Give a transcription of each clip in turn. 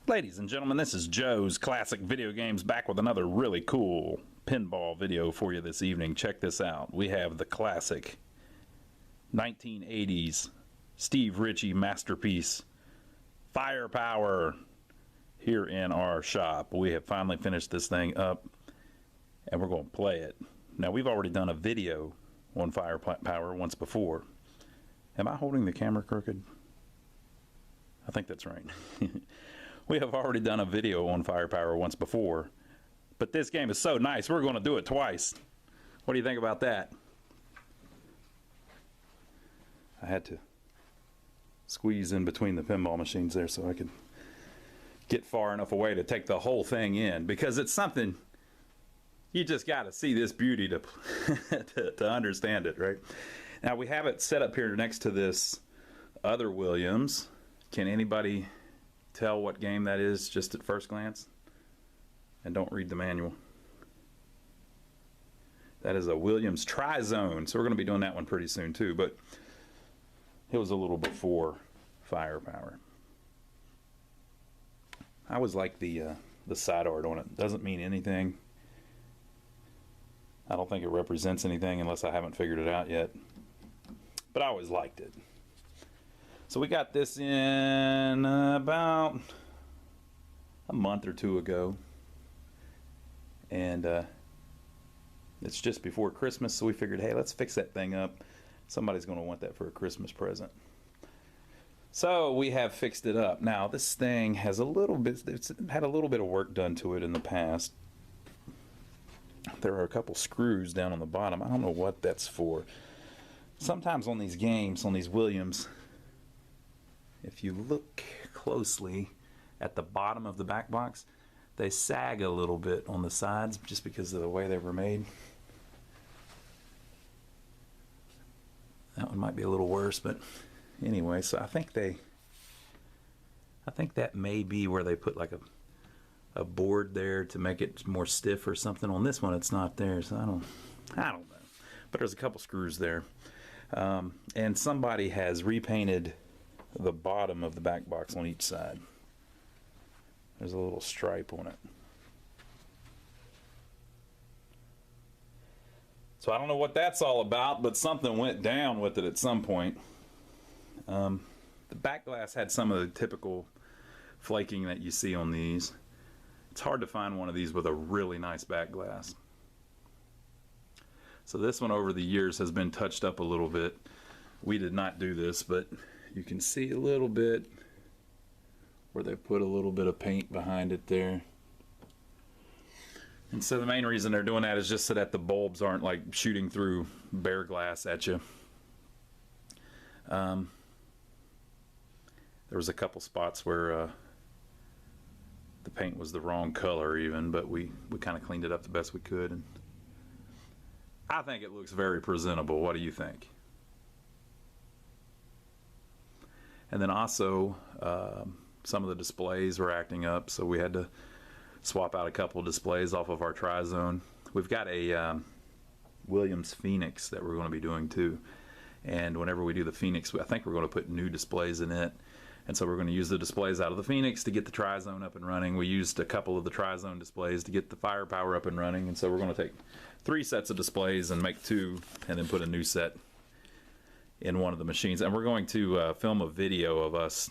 Ladies and gentlemen, this is Joe's Classic Video Games back with another really cool pinball video for you this evening. Check this out. We have the classic 1980s Steve Ritchie masterpiece Firepower here in our shop. We have finally finished this thing up and we're going to play it. Now, we've already done a video on Firepower once before. Am I holding the camera crooked? I think that's right. We have already done a video on Firepower once before, but this game is so nice, we're going to do it twice. What do you think about that? I had to squeeze in between the pinball machines there so I could get far enough away to take the whole thing in, because it's something you just got to see this beauty to, to understand it, right? Now, we have it set up here next to this other Williams. Can anybody tell what game that is just at first glance? And don't read the manual. That is a Williams Tri-Zone, so we're going to be doing that one pretty soon too, but it was a little before Firepower. I always like the side art on it. Doesn't mean anything. I don't think it represents anything unless I haven't figured it out yet, but I always liked it. So we got this in about a month or two ago, and it's just before Christmas, so we figured, hey, let's fix that thing up. Somebody's going to want that for a Christmas present. So we have fixed it up. Now, this thing has a little bit, it's had a little bit of work done to it in the past. There are a couple screws down on the bottom. I don't know what that's for. Sometimes on these games, on these Williams, if you look closely at the bottom of the back box, they sag a little bit on the sides just because of the way they were made. That one might be a little worse, but anyway, so I think that may be where they put like a board there to make it more stiff or something. On this one, it's not there, so I don't know. But there's a couple screws there, and somebody has repainted the bottom of the back box on each side. There's a little stripe on it. So I don't know what that's all about, but something went down with it at some point. The back glass had some of the typical flaking that you see on these. It's hard to find one of these with a really nice back glass. So this one over the years has been touched up a little bit. We did not do this, but you can see a little bit where they put a little bit of paint behind it there. And so the main reason they're doing that is just so that the bulbs aren't like shooting through bare glass at you. There was a couple spots where the paint was the wrong color even, but we kind of cleaned it up the best we could, and I think it looks very presentable. What do you think? And then also, some of the displays were acting up, so we had to swap out a couple of displays off of our Tri-Zone. We've got a Williams Phoenix that we're going to be doing too. And whenever we do the Phoenix, I think we're going to put new displays in it. And so we're going to use the displays out of the Phoenix to get the Tri-Zone up and running. We used a couple of the Tri-Zone displays to get the Firepower up and running. And so we're going to take 3 sets of displays and make 2, and then put a new set in one of the machines. And we're going to film a video of us,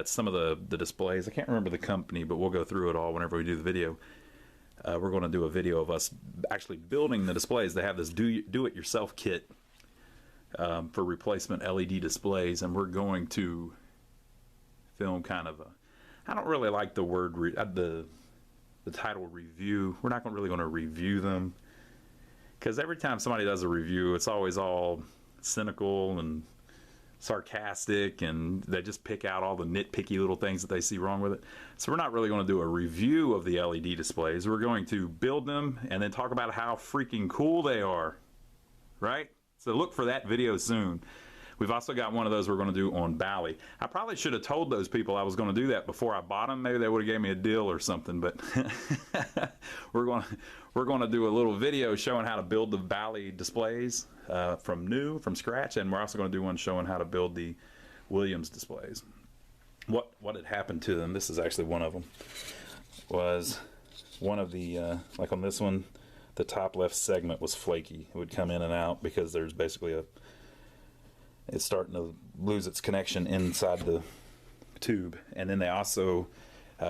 some of the displays. I can't remember the company, but we'll go through it all whenever we do the video. We're going to do a video of us actually building the displays. They have this do-it-yourself kit for replacement LED displays, and we're going to film kind of a, I don't really like the word, the title review. We're not really going to review them, because every time somebody does a review, it's always all cynical and sarcastic, and they just pick out all the nitpicky little things that they see wrong with it. So we're not really going to do a review of the LED displays. We're going to build them and then talk about how freaking cool they are, right? So look for that video soon. We've also got one of those we're going to do on Bally. I probably should have told those people I was going to do that before I bought them. Maybe they would have gave me a deal or something, but we're going to do a little video showing how to build the Bally displays from scratch, and we're also going to do one showing how to build the Williams displays. what had happened to them. This is actually one of them. Was one of the like on this one, the top left segment was flaky. It would come in and out because there's basically it's starting to lose its connection inside the tube. And then they also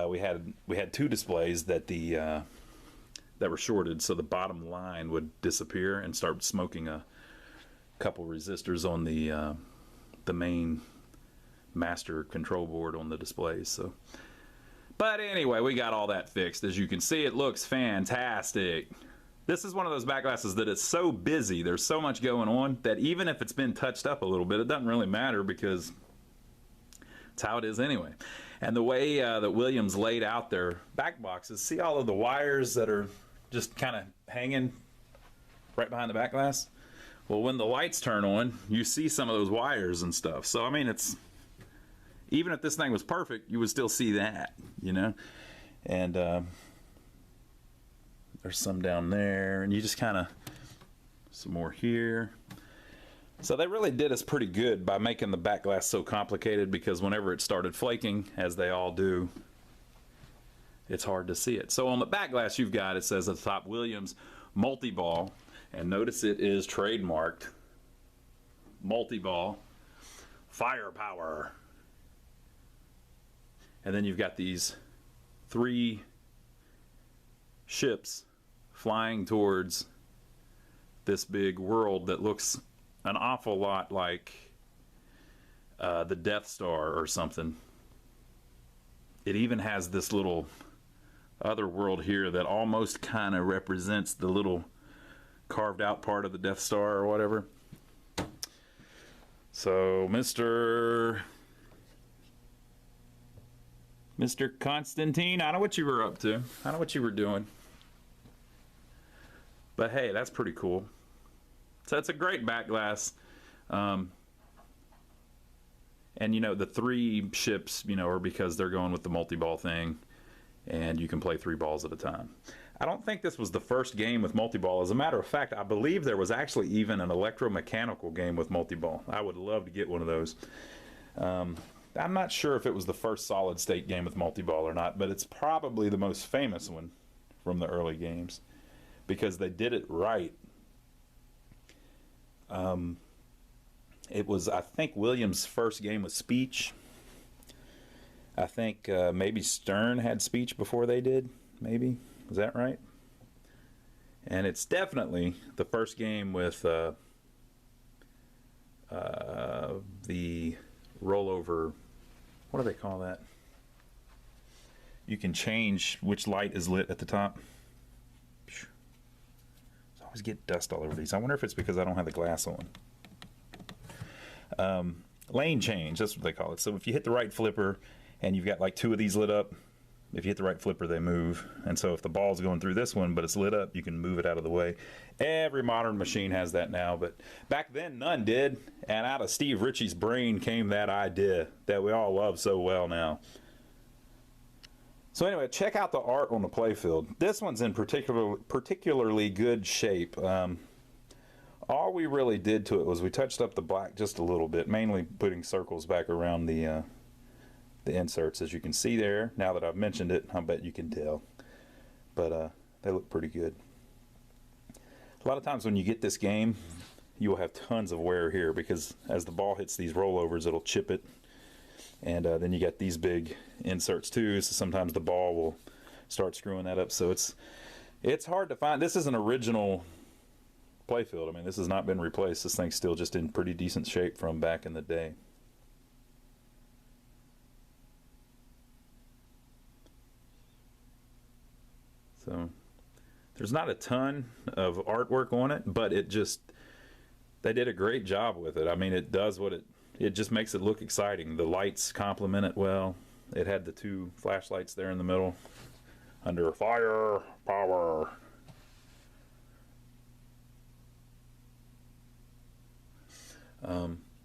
we had two displays that that were shorted, so the bottom line would disappear and start smoking a couple resistors on the main master control board on the displays. So, but anyway, we got all that fixed. As you can see, it looks fantastic. This is one of those back glasses that it's so busy, there's so much going on, that even if it's been touched up a little bit, it doesn't really matter because it's how it is anyway. And the way that Williams laid out their back boxes, see all of the wires that are just kind of hanging right behind the back glass? Well, when the lights turn on, you see some of those wires and stuff. So, I mean, it's, even if this thing was perfect, you would still see that, you know? And there's some down there, and you just kind of, some more here. So they really did us pretty good by making the back glass so complicated, because whenever it started flaking, as they all do, it's hard to see it. So on the back glass you've got, it says at the top, Williams Multiball, and notice it is trademarked, Multiball, firepower. And then you've got these 3 ships flying towards this big world that looks an awful lot like the Death Star or something. It even has this little other world here that almost kind of represents the little carved out part of the Death Star or whatever. So Mr. Constantine, I know what you were up to. I know what you were doing. But hey, that's pretty cool. So that's a great back glass. And you know, the 3 ships, you know, are because they're going with the multi-ball thing, and you can play 3 balls at a time. I don't think this was the first game with multi-ball. As a matter of fact, I believe there was actually even an electromechanical game with multi-ball. I would love to get one of those. I'm not sure if it was the first solid state game with multi-ball or not, but it's probably the most famous one from the early games because they did it right. It was, I think, Williams' first game with speech. I think maybe Stern had speech before they did, maybe. Is that right? And it's definitely the first game with the rollover. What do they call that? You can change which light is lit at the top. I always get dust all over these. I wonder if it's because I don't have the glass on. Lane change, that's what they call it. So if you hit the right flipper and you've got like 2 of these lit up, if you hit the right flipper, they move. And so if the ball's going through this one, but it's lit up, you can move it out of the way. Every modern machine has that now, but back then none did. And out of Steve Ritchie's brain came that idea that we all love so well now. So anyway, check out the art on the Playfield. This one's in particularly good shape. All we really did to it was we touched up the black just a little bit, mainly putting circles back around the inserts, as you can see there. Now that I've mentioned it, I bet you can tell. But they look pretty good. A lot of times when you get this game, you will have tons of wear here because as the ball hits these rollovers, it'll chip it. And then you got these big inserts too, so sometimes the ball will start screwing that up. So it's hard to find. This is an original Playfield. I mean, this has not been replaced. This thing's still just in pretty decent shape from back in the day. So there's not a ton of artwork on it, but they did a great job with it. I mean, it does what it just makes it look exciting. The lights complement it well. It had the 2 flashlights there in the middle under fire power.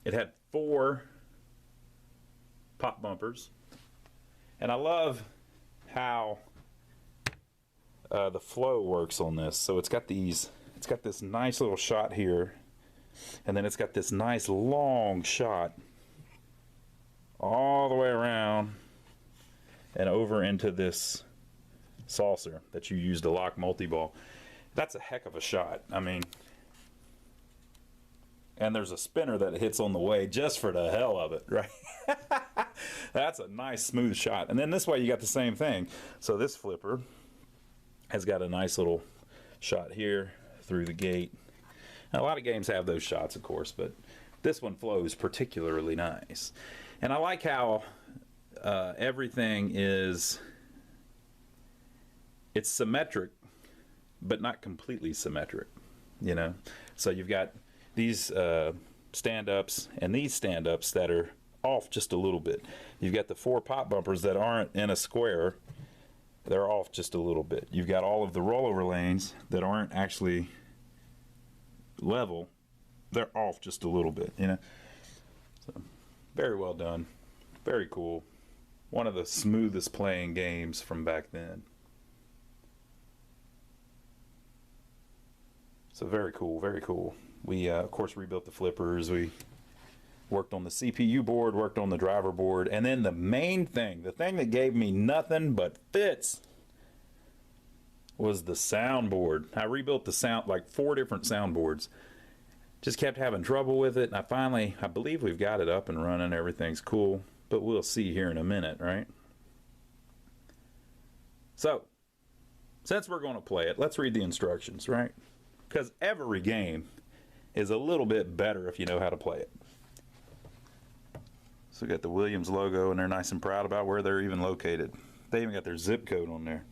It had 4 pop bumpers, and I love how the flow works on this. So it's got this nice little shot here, and then it's got this nice long shot all the way around and over into this saucer that you use to lock multi-ball. That's a heck of a shot. I mean, and there's a spinner that hits on the way just for the hell of it, right? That's a nice smooth shot. And then this way you got the same thing. So this flipper has got a nice little shot here through the gate. Now, a lot of games have those shots, of course, but this one flows particularly nice. And I like how everything is, it's symmetric, but not completely symmetric, you know? So you've got these stand-ups and these stand-ups that are off just a little bit. You've got the 4 pop bumpers that aren't in a square. They're off just a little bit. You've got all of the rollover lanes that aren't actually level. They're off just a little bit, you know? So, very well done. Very cool. One of the smoothest playing games from back then. So very cool, very cool. We, of course, rebuilt the flippers. We worked on the CPU board, worked on the driver board, and then the main thing, the thing that gave me nothing but fits, was the soundboard. I rebuilt the sound, like 4 different soundboards. Just kept having trouble with it, and I believe we've got it up and running. Everything's cool, but we'll see here in a minute, right? So, since we're going to play it, let's read the instructions, right? Because every game is a little bit better if you know how to play it. So we got the Williams logo, and they're nice and proud about where they're even located. They even got their zip code on there.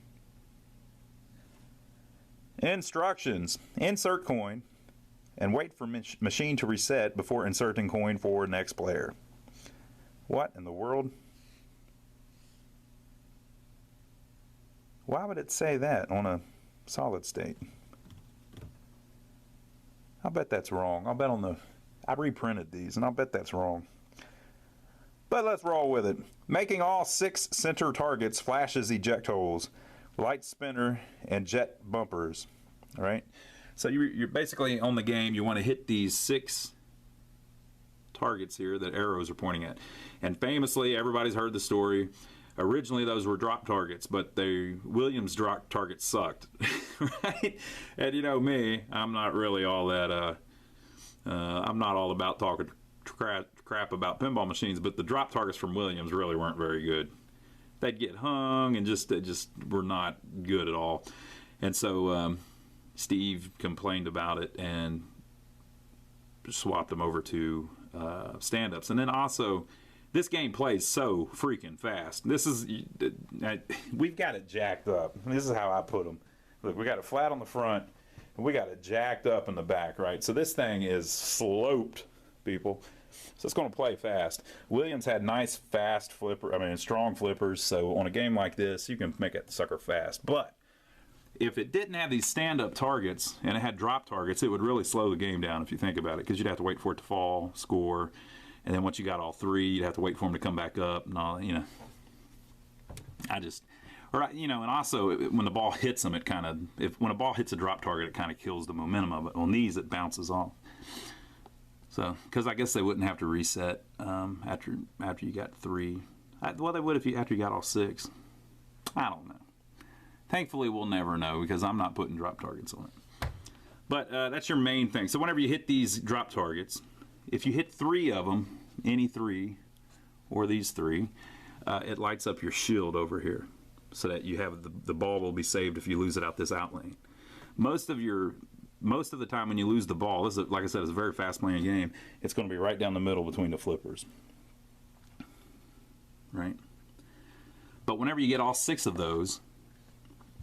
Instructions. Insert coin and wait for machine to reset before inserting coin for next player. What in the world? Why would it say that on a solid state? I'll bet that's wrong. I'll bet I reprinted these, and I'll bet that's wrong. But let's roll with it. Making all 6 center targets flashes eject holes, light spinner, and jet bumpers. All right? So you're basically on the game, you want to hit these 6 targets here that arrows are pointing at. And famously, everybody's heard the story. Originally, those were drop targets, but the Williams drop targets sucked, right? And you know me, I'm not really all that, I'm not all about talking crap about pinball machines, but the drop targets from Williams really weren't very good. They'd get hung and they just were not good at all. And so Steve complained about it and swapped them over to stand-ups. And then also, this game plays so freaking fast. We've got it jacked up. This is how I put them. Look, we got it flat on the front, and we got it jacked up in the back, right? So this thing is sloped, people. So it's going to play fast. Williams had nice, fast strong flippers. So on a game like this, you can make that sucker fast. But if it didn't have these stand-up targets and it had drop targets, it would really slow the game down if you think about it, because you'd have to wait for it to fall, score. And then once you got all 3, you'd have to wait for them to come back up and all, you know. And also when the ball hits them, when a ball hits a drop target, it kind of kills the momentum of it. On these, it bounces off. So, because I guess they wouldn't have to reset after you got 3. Well, they would after you got all 6. I don't know. Thankfully, we'll never know because I'm not putting drop targets on it. But that's your main thing. So whenever you hit these drop targets, if you hit 3 of them, any 3, or these 3, it lights up your shield over here so that you have the ball will be saved if you lose it out this out lane. Most of the time when you lose the ball, this is, like I said, it's a very fast playing game, it's going to be right down the middle between the flippers. Right? But whenever you get all 6 of those,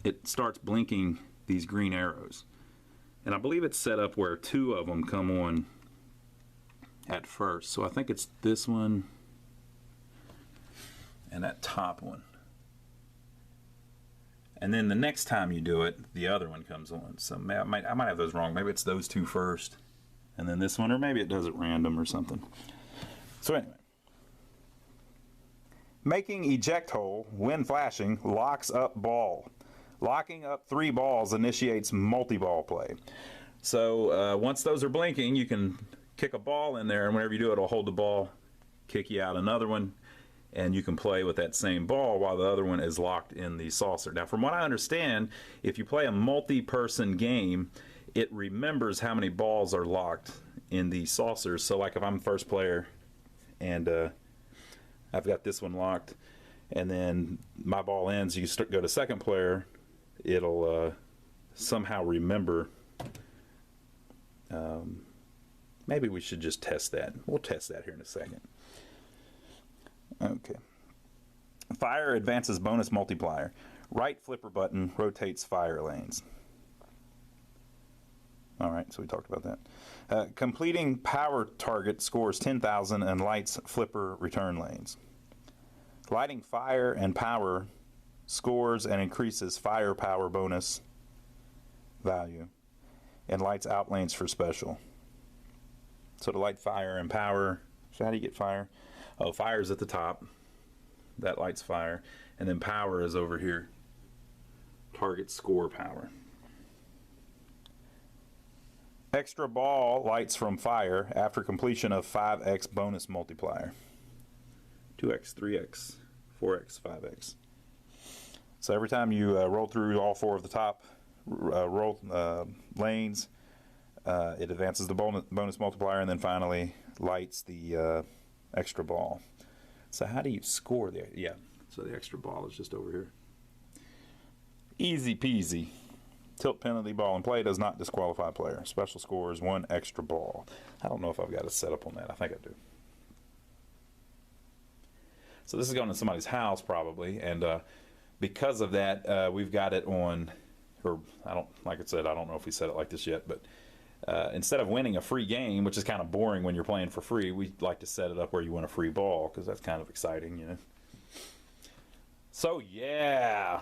it starts blinking these green arrows. And I believe it's set up where 2 of them come on at first. So I think it's this one and that top one. And then the next time you do it, the other one comes on. So I might have those wrong. Maybe it's those 2 first, and then this one, or maybe it does it random or something. So anyway. Making eject hole when flashing locks up ball. Locking up 3 balls initiates multi-ball play. So once those are blinking, you can kick a ball in there, and whenever you do it, it'll hold the ball, kick you out another one, and you can play with that same ball while the other one is locked in the saucer. Now, from what I understand, if you play a multi-person game, it remembers how many balls are locked in the saucers. So like if I'm first player and I've got this one locked, and then my ball ends, you go to second player, it'll somehow remember. Maybe we should just test that. We'll test that here in a second. Okay. Fire advances bonus multiplier. Right flipper button rotates fire lanes. All right, so we talked about that. Completing power target scores 10,000 and lights flipper return lanes. Lighting fire and power scores and increases firepower bonus value and lights out lanes for special. So to light fire and power, so how do you get fire? Oh, fire's at the top. That lights fire. And then power is over here. Target score power. Extra ball lights from fire after completion of 5x bonus multiplier. 2x, 3x, 4x, 5x. So every time you roll through all four of the top lanes, it advances the bonus multiplier and then finally lights the extra ball. So how do you score the, yeah, so the extra ball is just over here. Easy peasy. Tilt penalty ball in play does not disqualify player. Special score is 1 extra ball. I don't know if I've got a setup on that. I think I do. So this is going to somebody's house probably, and because of that, we've got it on, or I don't, like I said, I don't know if we set it like this yet, but instead of winning a free game, which is kind of boring when you're playing for free, we like to set it up where you win a free ball because that's kind of exciting, you know. So yeah.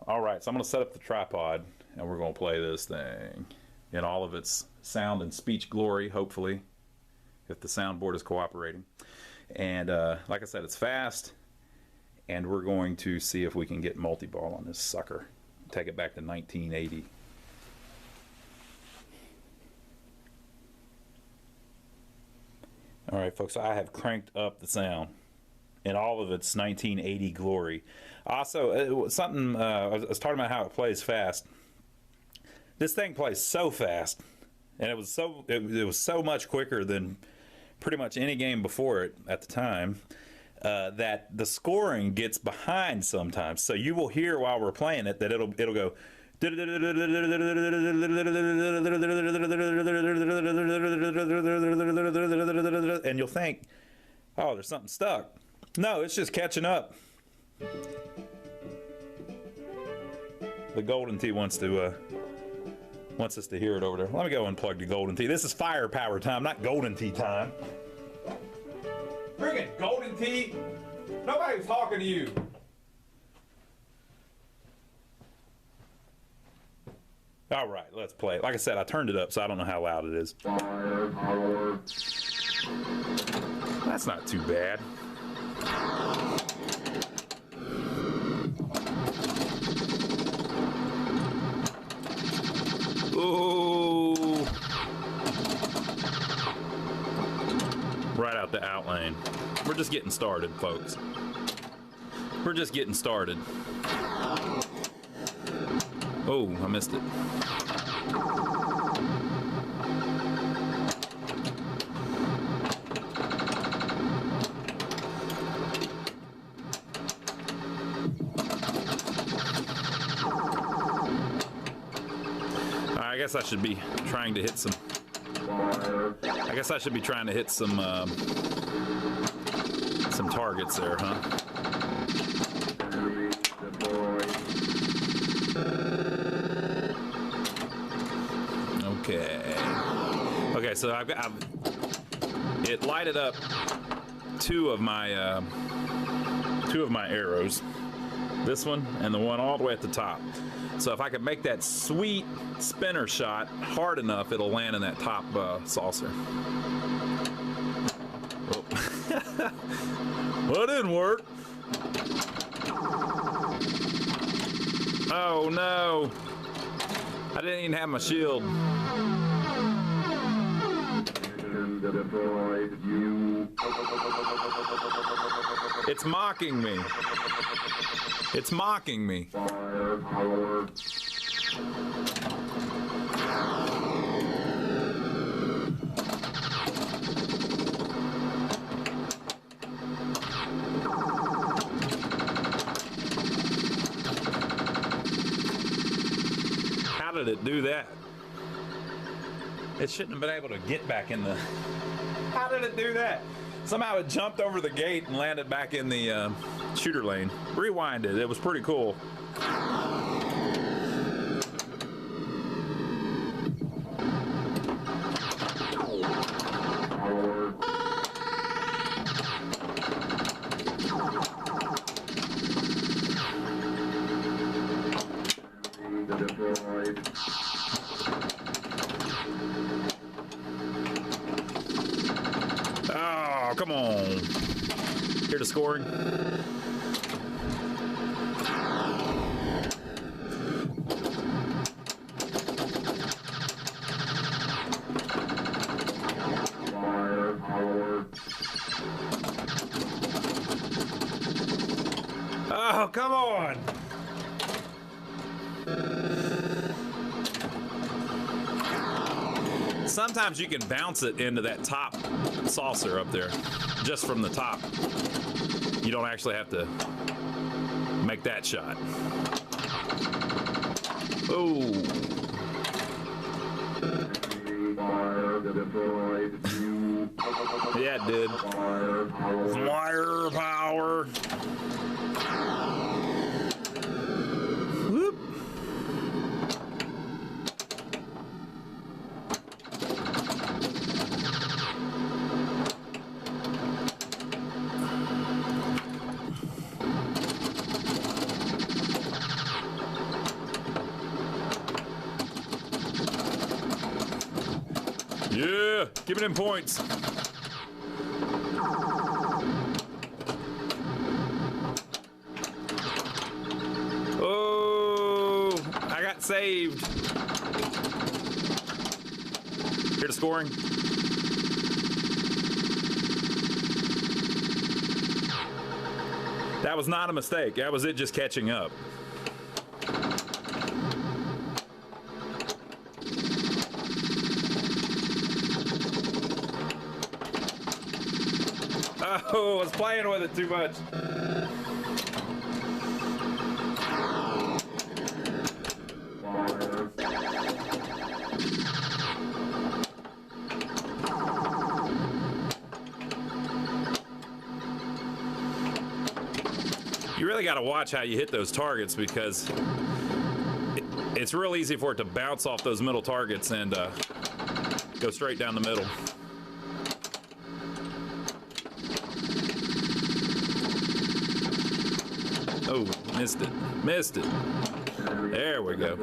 All right, so I'm going to set up the tripod, and we're going to play this thing in all of its sound and speech glory, hopefully, if the soundboard is cooperating. And like I said, it's fast, and we're going to see if we can get multi-ball on this sucker. Take it back to 1980. All right, folks, I have cranked up the sound in all of its 1980 glory. Also, something I was talking about how it plays fast. This thing plays so fast, and it was so much quicker than pretty much any game before it at the time, that the scoring gets behind sometimes. So you will hear while we're playing it that it'll go. And you'll think, oh, there's something stuck. No, it's just catching up. The Golden Tee wants us to hear it over there. Let me go unplug the Golden Tee. This is firepower time, not Golden Tee time. Friggin' Golden Tee! Nobody was talking to you. All right, let's play it. Like I said, I turned it up, so I don't know how loud it is. That's not too bad. Ooh. Right out the out lane. We're just getting started, folks. We're just getting started. Oh, I missed it. I guess I should be trying to hit some. I guess I should be trying to hit some targets there, huh? Okay, so I've it lighted up two of my arrows, this one and the one all the way at the top. So if I could make that sweet spinner shot hard enough, it'll land in that top saucer. Oh. Well, it didn't work. Oh no, I didn't even have my shield. It's mocking me. It's mocking me. How did it do that? It shouldn't have been able to get back in the... How did it do that? Somehow it jumped over the gate and landed back in the shooter lane. Rewind it. It was pretty cool. Oh, come on. Hear the scoring? Oh, come on. Sometimes you can bounce it into that top saucer up there, just from the top. You don't actually have to make that shot. Oh. Yeah, it did. Firepower. Whoop. Yeah, give me them points. Oh, I got saved. Hear the scoring? That was not a mistake. That was it just catching up. Oh, I was playing with it too much. You really got to watch how you hit those targets, because it's real easy for it to bounce off those middle targets and go straight down the middle. Oh, missed it. Missed it. There we go.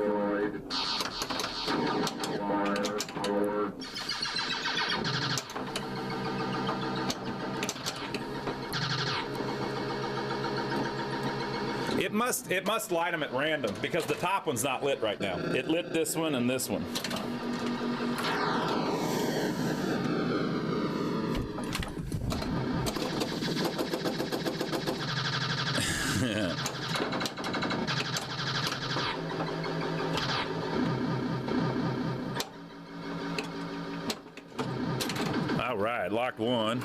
It must light them at random, because the top one's not lit right now. It lit this one and this one. All right, locked one.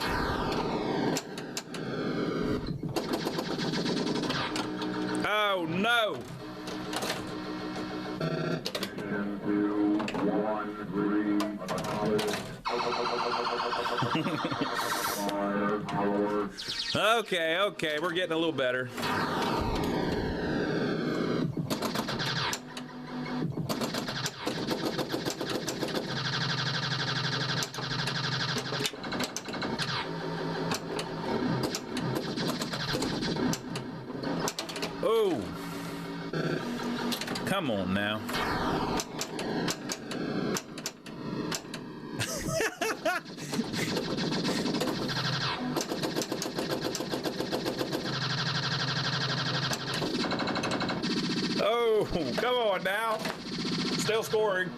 Oh no! 10, 2, 1, green, fire, power. Okay, we're getting a little better. Oh, come on now. Oh, come on now. Still scoring.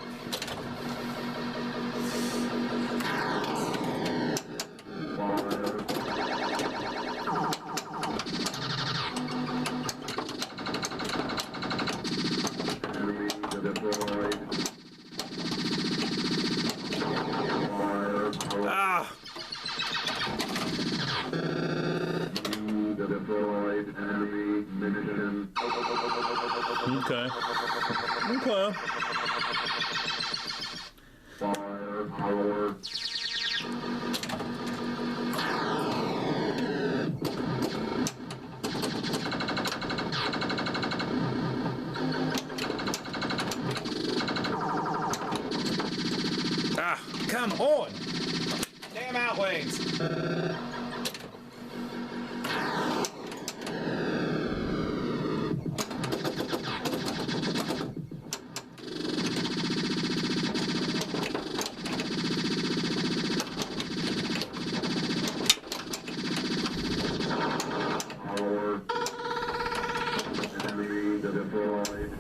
Okay. Okay. Fire, power. Ah, come on. Damn outlanes. Power. Enemy deployed.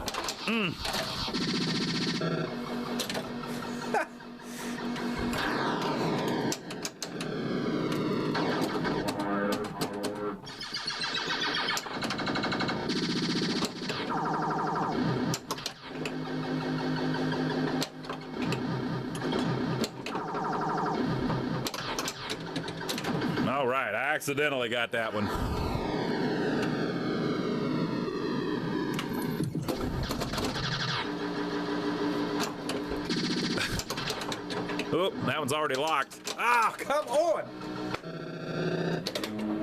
Fire, power. All right, I accidentally got that one. Oh, that one's already locked. Ah, come on.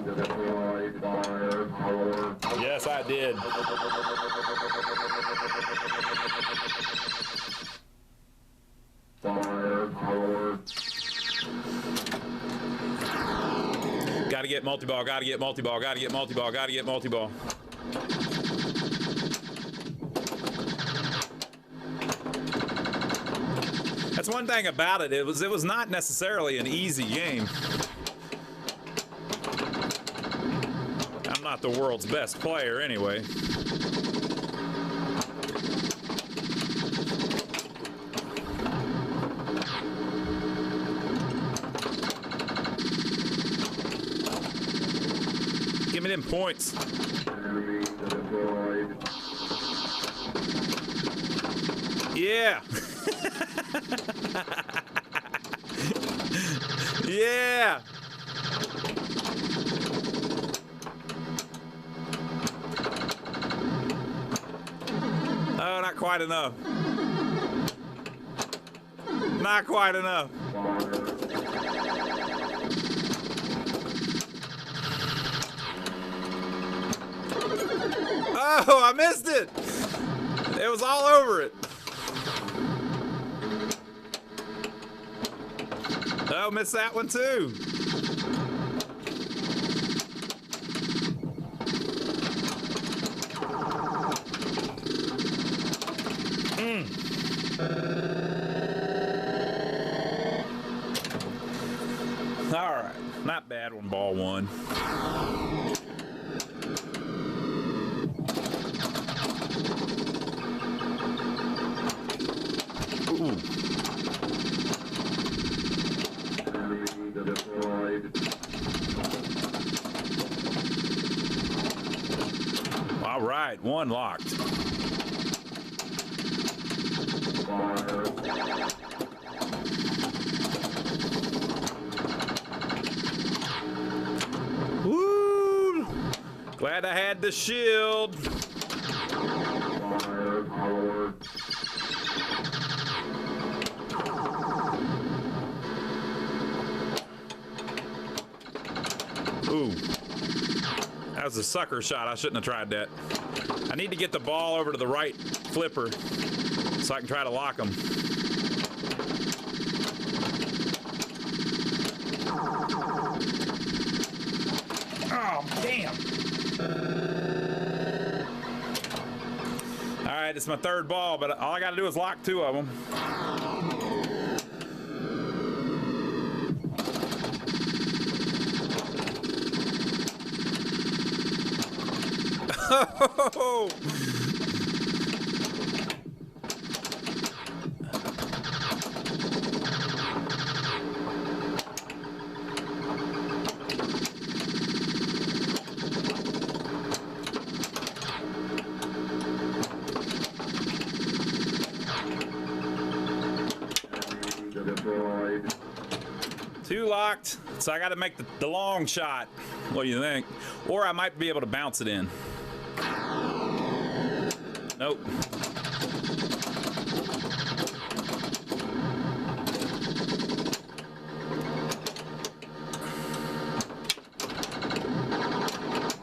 Deployed. Fire, power. Yes, I did. Fire, power. Gotta get multi-ball, gotta get multi-ball, gotta get multi-ball, gotta get multi-ball. That's one thing about it. It was not necessarily an easy game. I'm not the world's best player anyway. Give me them points. Enemy deployed. Yeah. Yeah. Oh, not quite enough. Not quite enough. Oh, I missed it. It was all over it. Oh, missed that one too. All right, not bad when ball one. Ooh. Enemy deployed. All right, one locked. Fire. Woo! Glad I had the shield. Fire, power. Ooh. That was a sucker shot. I shouldn't have tried that. I need to get the ball over to the right flipper so I can try to lock them. Oh, damn. All right, it's my third ball, but all I got to do is lock two of them. Oh! Deployed. Two locked, so I got to make the long shot. What do you think? Or I might be able to bounce it in. Nope.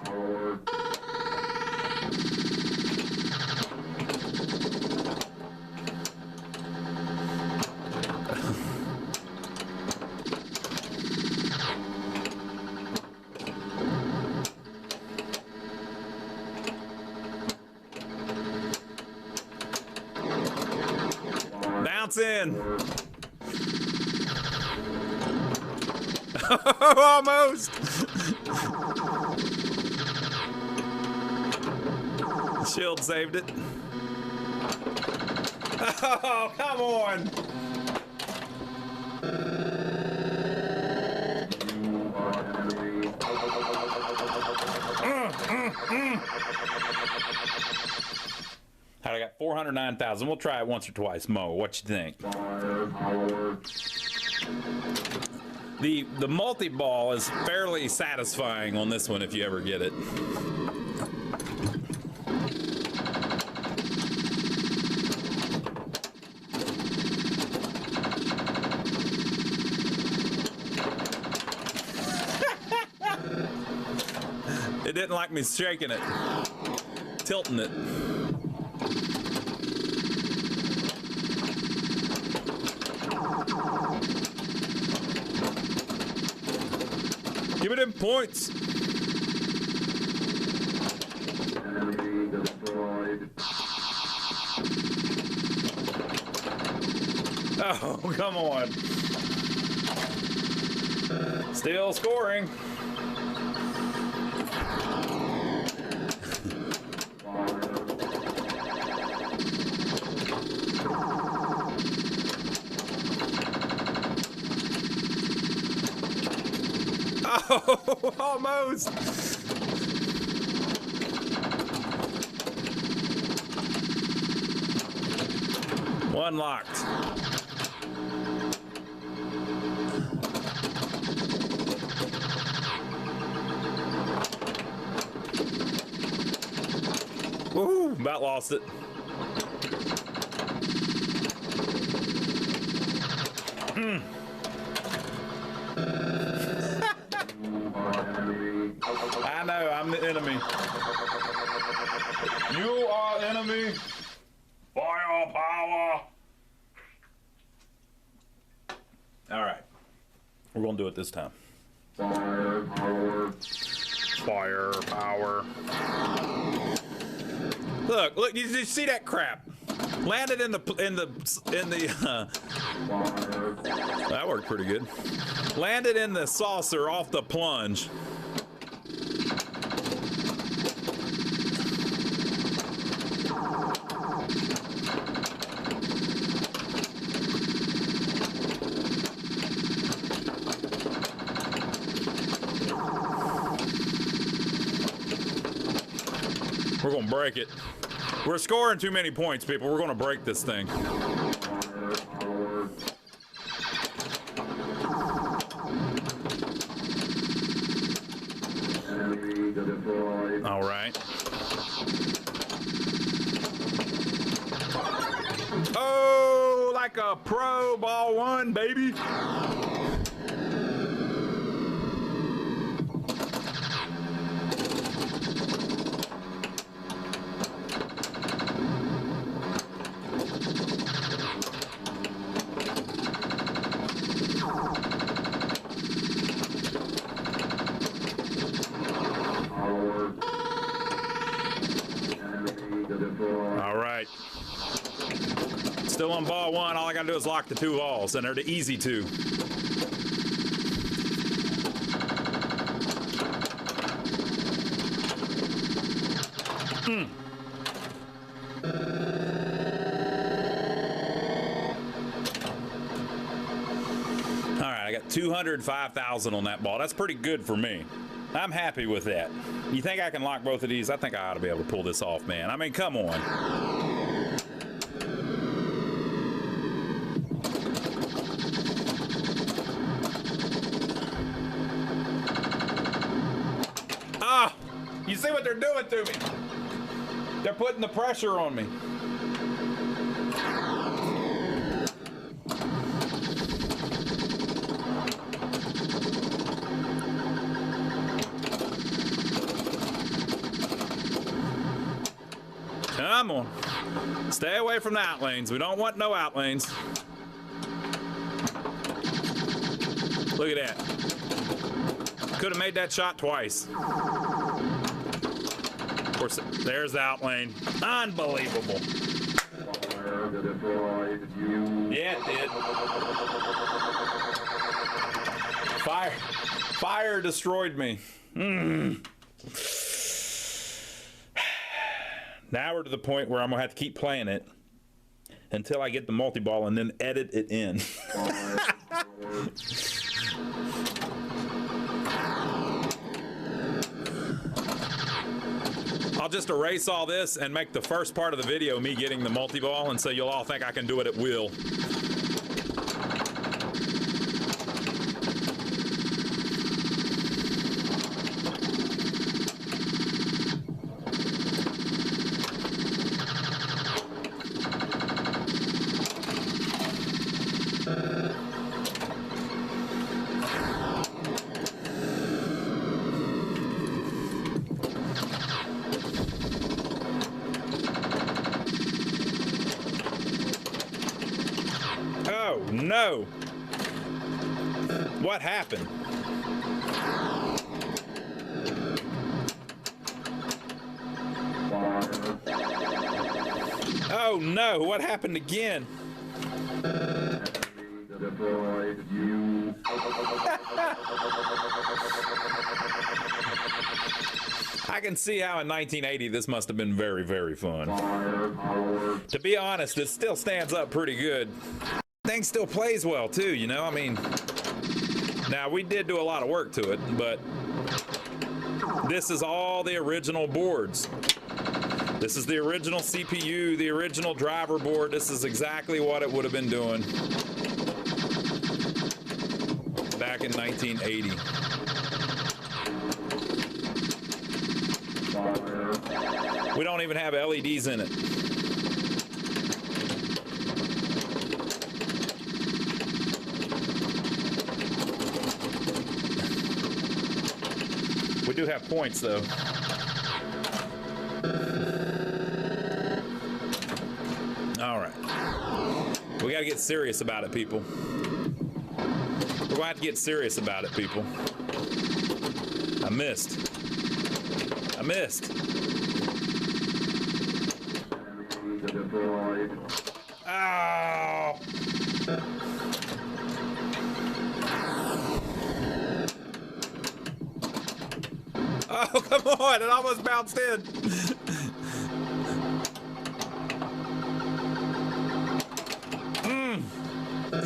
Power. Bounce in. Almost. Shield saved it. Oh, come on. You are enemy. I got 409,000. We'll try it once or twice. Mo, what you think? Fire. Power. The multi-ball is fairly satisfying on this one if you ever get it. It didn't like me shaking it, tilting it. Give it them points. Enemy destroyed. Oh, come on. Still scoring. Oh, almost. One locked. Woo, about lost it. I know, I'm the enemy. You are enemy. Firepower. All right. We're going to do it this time. Firepower. Firepower. Look, you see that crap? Landed in the Fire. that worked pretty good. Landed in the saucer off the plunge. We're gonna break it. We're scoring too many points, people. We're gonna break this thing. Firepower. Enemy destroyed. All right. Oh, like a pro ball one, baby. Power. Enemy destroyed. All right. Still on ball one. All I gotta do is lock the two balls, and they're the easy two. All right, I got 205,000 on that ball. That's pretty good for me. I'm happy with that. You think I can lock both of these? I think I ought to be able to pull this off, man. I mean, come on. Ah, you see what they're doing to me? They're putting the pressure on me. Come on. Stay away from the out lanes. We don't want no out lanes. Look at that. Could have made that shot twice. Of course, there's the out lane. Unbelievable. Yeah, it did. Fire destroyed me. Now we're to the point where I'm gonna have to keep playing it until I get the multi-ball and then edit it in. I'll just erase all this and make the first part of the video me getting the multi-ball, and so you'll all think I can do it at will. Oh no! What happened? Oh no! What happened again? I can see how in 1980 this must have been very, very fun. To be honest, it still stands up pretty good. Thing still plays well too, you know. I mean, now we did do a lot of work to it, but this is all the original boards. This is the original CPU, the original driver board. This is exactly what it would have been doing back in 1980. We don't even have LEDs in it. We do have points though. All right. We got to get serious about it, people. We're going to have to get serious about it, people. I missed. Oh. Oh, come on. It almost bounced in.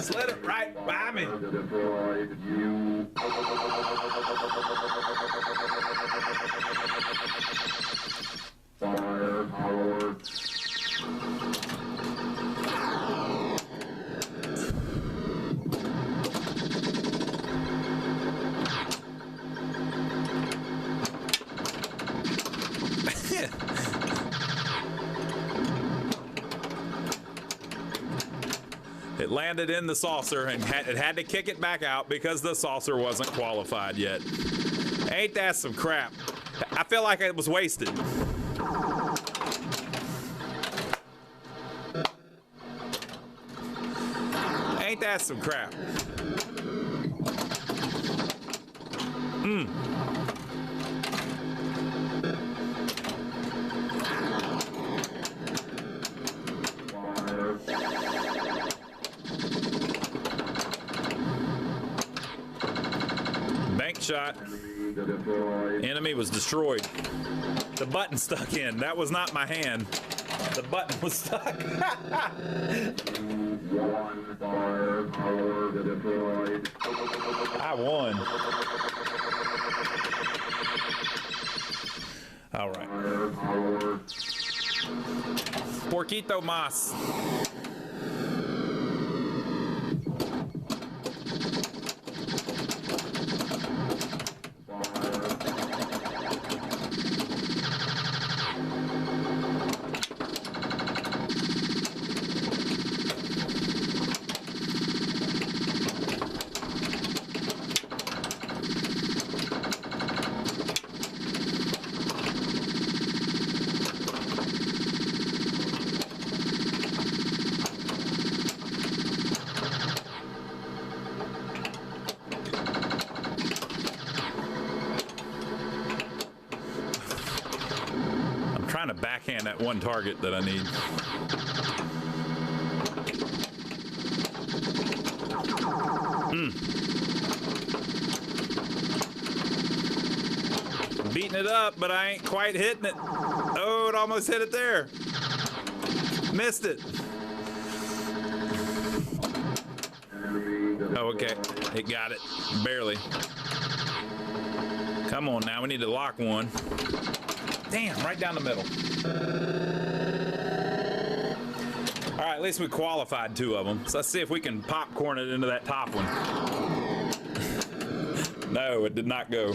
Slid it right by me. It landed in the saucer and it had to kick it back out because the saucer wasn't qualified yet. Ain't that some crap? I feel like it was wasted. Ain't that some crap? Bank shot. Enemy was destroyed. The button stuck in. That was not my hand. The button was stuck. I won. All right. Porquito mas. backhand that one target that I need. Beating it up, but I ain't quite hitting it. Oh, it almost hit it there. Missed it. Oh, okay. It got it. Barely. Come on now. We need to lock one. Damn, right down the middle. All right, at least we qualified 2 of them. So let's see if we can popcorn it into that top one. No, it did not go.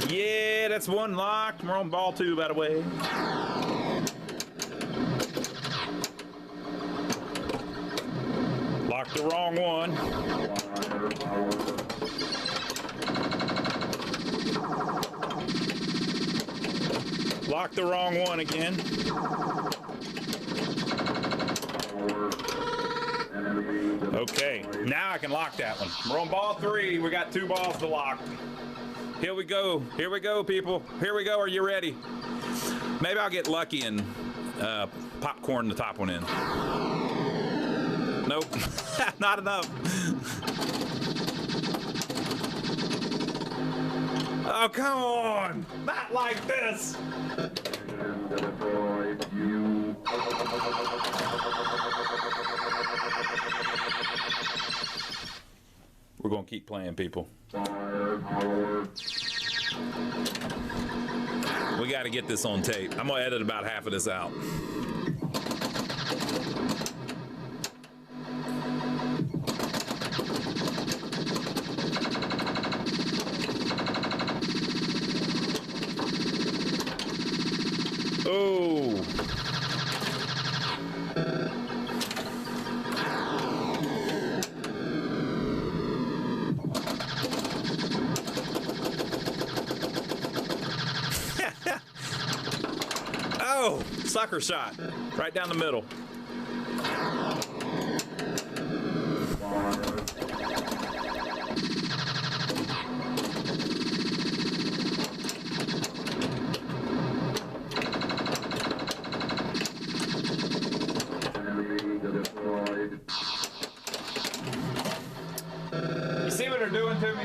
Yeah, that's one locked. We're on ball 2, by the way. Locked the wrong one. Locked the wrong one again. Okay, now I can lock that one. We're on ball 3. We got 2 balls to lock. Here we go. Here we go, people. Here we go. Are you ready? Maybe I'll get lucky and popcorn the top one in. Nope. Not enough. Oh, come on. Not like this. We're going to keep playing, people. We got to get this on tape. I'm going to edit about half of this out. Oh. Oh, sucker shot. Right down the middle. You see what they're doing to me?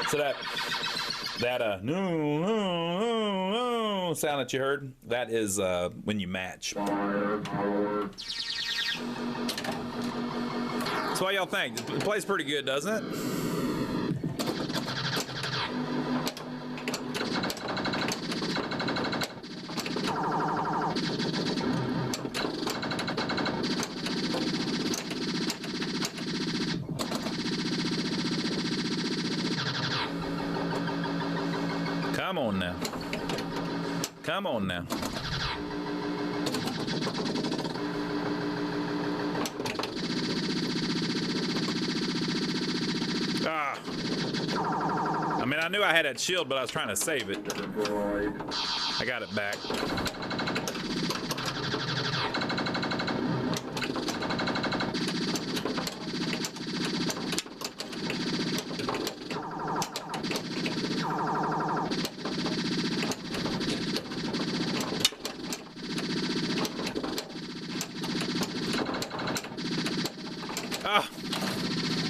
So that no sound that you heard, that is when you match. So what y'all think? It plays pretty good, doesn't it? Come on now. Come on now. Ah. I mean, I knew I had that shield, but I was trying to save it. I got it back.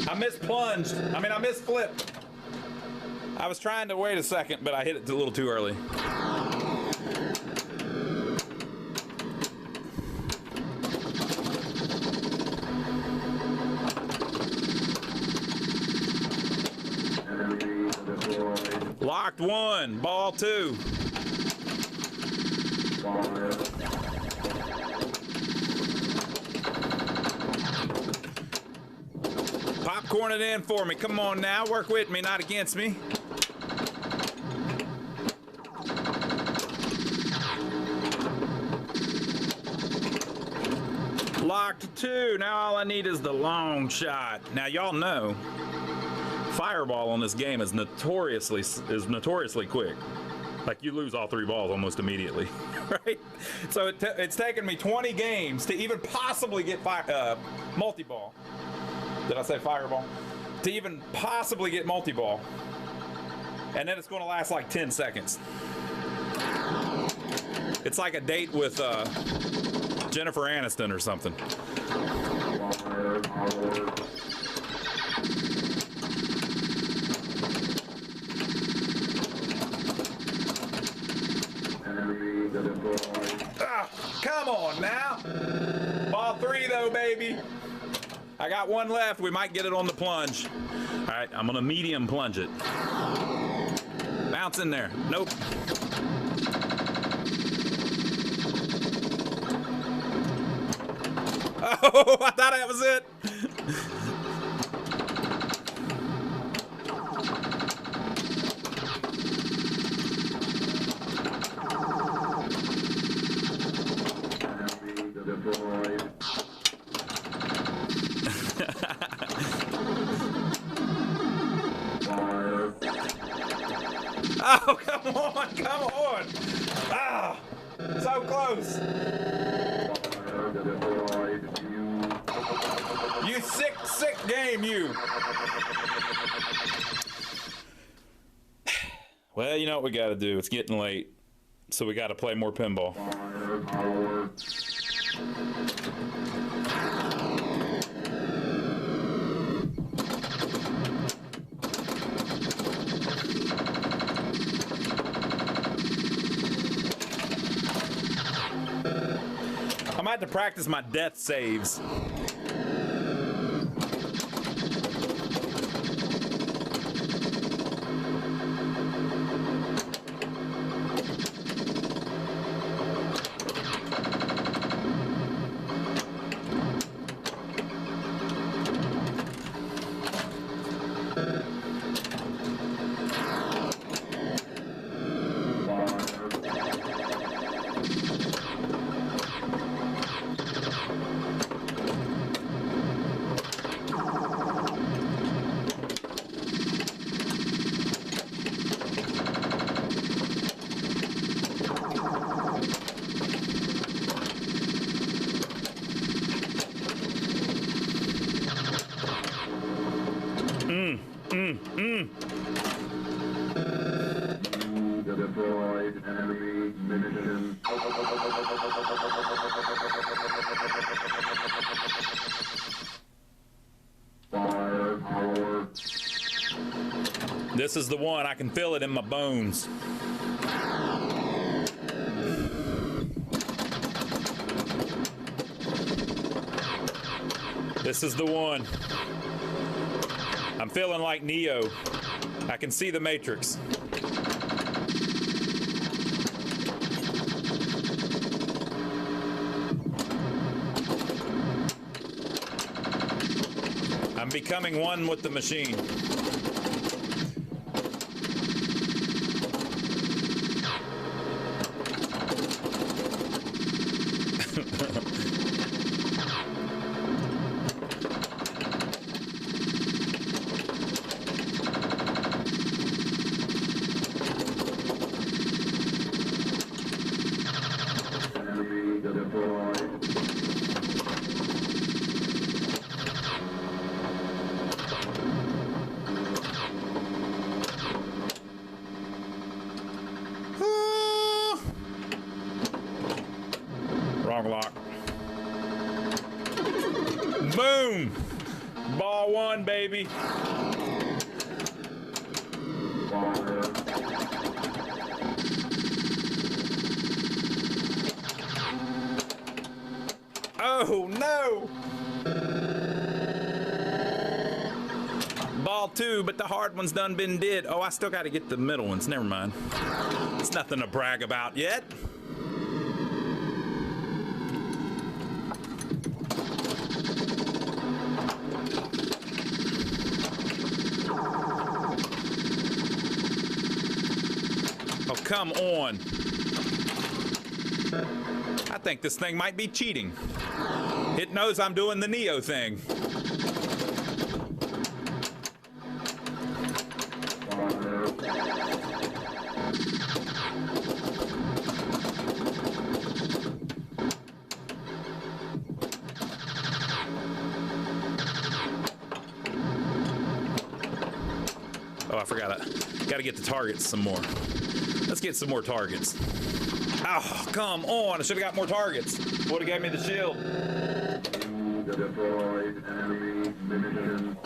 I misplunged. I mean, I misflipped. I was trying to wait a second, but I hit it a little too early. Locked 1, ball 2. Popcorn it in for me. Come on now. Work with me, not against me. Locked 2. Now all I need is the long shot. Now y'all know, fireball on this game is notoriously quick. Like, you lose all 3 balls almost immediately, right? So it's taken me 20 games to even possibly get multi-ball. Did I say fireball? To even possibly get multi-ball. And then it's going to last like 10 seconds. It's like a date with Jennifer Aniston or something. Come on now. Ball 3 though, baby. I got 1 left. We might get it on the plunge. All right, I'm gonna medium plunge it. Bounce in there. Nope. Oh, I thought that was it. Oh, come on, come on. Ah, so close. You sick game, you. Well, you know what we got to do. It's getting late, so we got to play more pinball. I might have to practice my death saves. Deployed enemy munitions. Firepower. This is the one. I can feel it in my bones. This is the one. I'm feeling like Neo. I can see the Matrix. I'm becoming one with the machine. Enemy deployed. Wrong lock. Boom! Ball 1, baby. Fire. Oh, no! Ball 2, but the hard one's done been did. Oh, I still got to get the middle ones. Never mind. It's nothing to brag about yet. Oh, come on. I think this thing might be cheating. It knows I'm doing the Neo thing. Gotta get the targets some more. Let's get some more targets. Oh, come on. I should have got more targets. Would have gave me the shield. The deployed enemy munitions.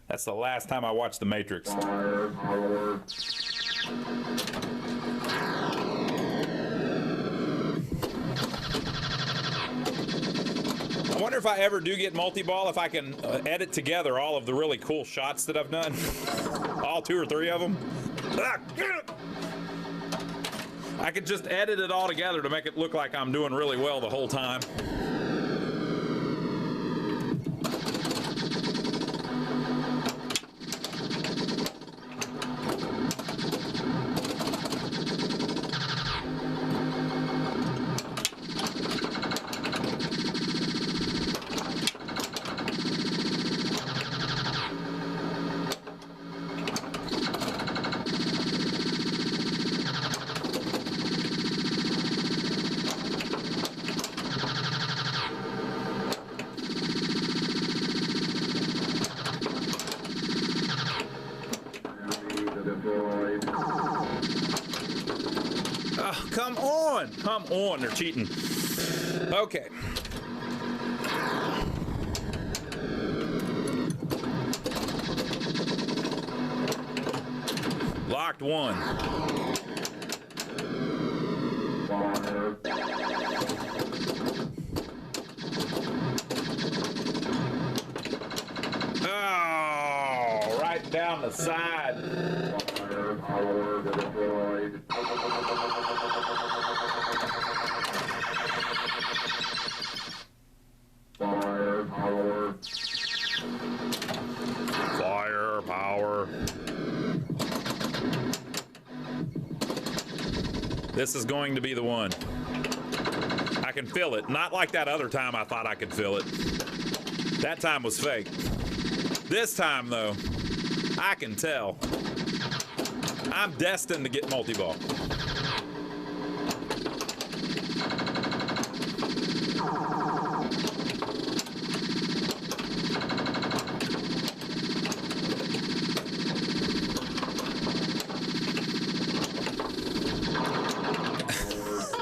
That's the last time I watched The Matrix. Firepower. I wonder if I ever do get multi-ball, if I can edit together all of the really cool shots that I've done. All 2 or 3 of them. I could just edit it all together to make it look like I'm doing really well the whole time. Oh, come on! Come on, they're cheating. Okay. Locked 1. Fire. Oh, right down the side. Firepower deployed. Firepower. Firepower. This is going to be the one. I can feel it. Not like that other time I thought I could feel it. That time was fake. This time, though, I can tell. I'm destined to get multi-ball.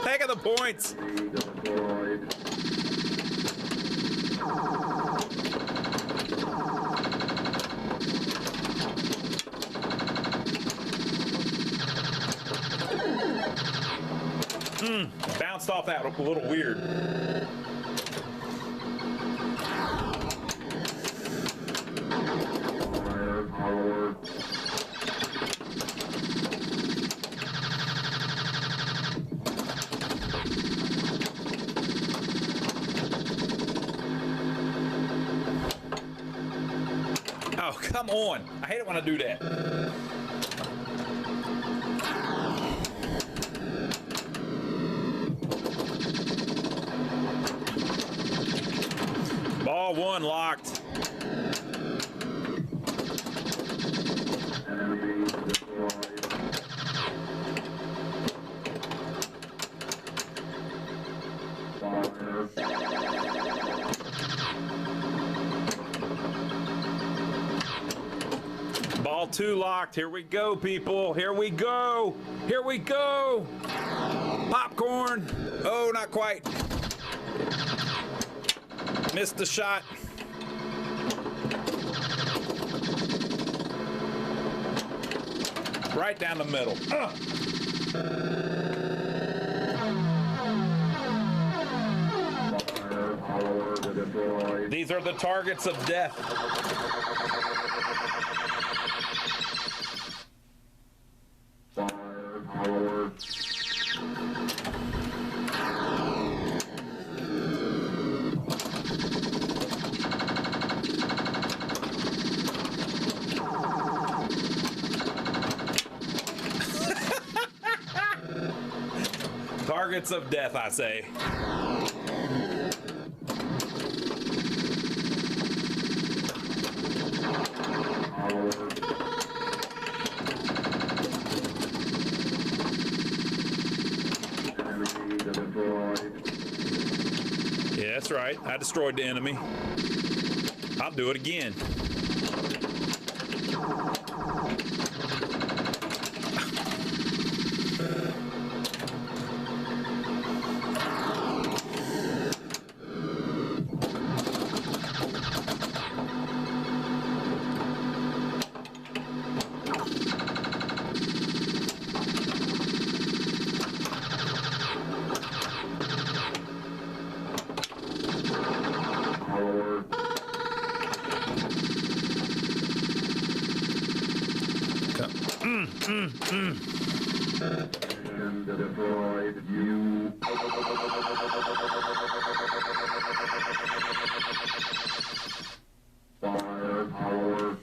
Think of the points. Deployed. Bounced off that a little weird. Firepower. Oh, come on. I hate it when I do that. Ball 1 locked. Enemy deployed. Fire. Ball 2 locked. Here we go, people. Here we go. Here we go. Popcorn. Oh, not quite. Missed the shot. Right down the middle. Firepower deployed. These are the targets of death. Firepower. Targets of death, I say. Enemy deployed. Yeah, that's right. I destroyed the enemy. I'll do it again. And deployed you. Firepower.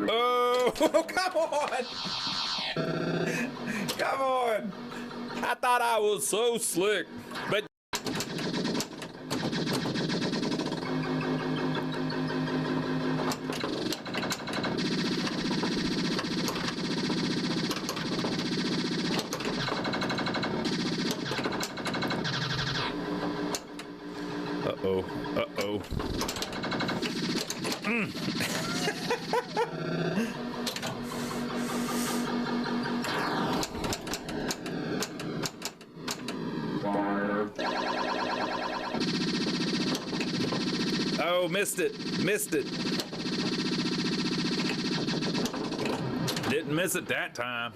Oh, come on! Come on! I thought I was so slick, but uh-oh, uh-oh. Oh, missed it. Missed it. Didn't miss it that time.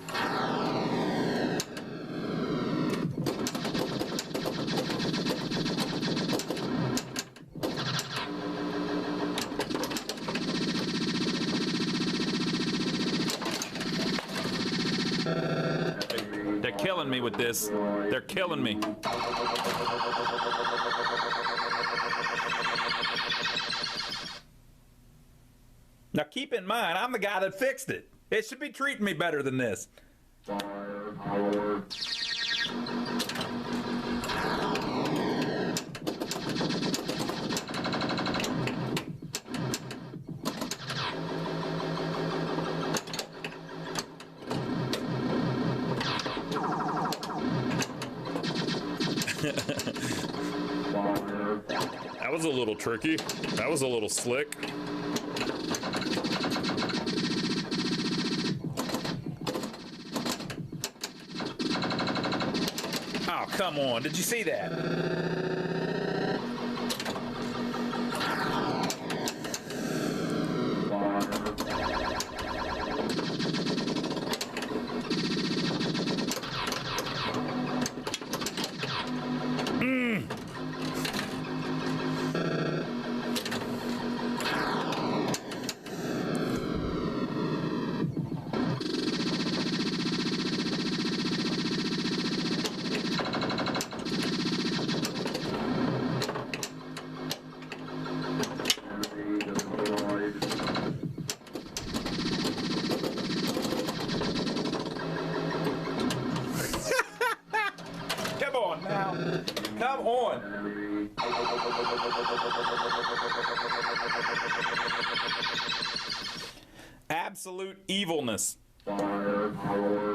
They're killing me with this. They're killing me. Now keep in mind, I'm the guy that fixed it. It should be treating me better than this. Firepower. That was a little tricky. That was a little slick. Oh, come on. Did you see that? Come on now. Come on. Absolute evilness. Firepower.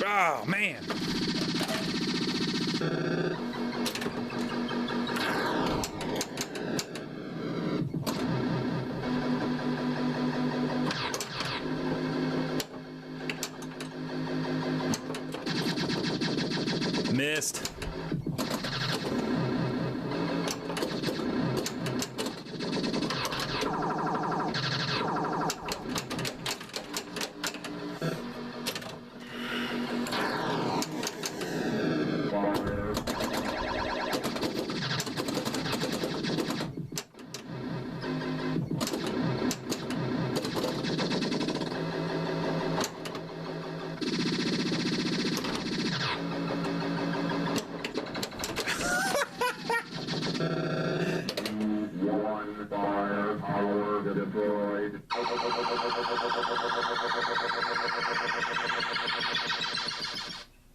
Oh, man. Missed.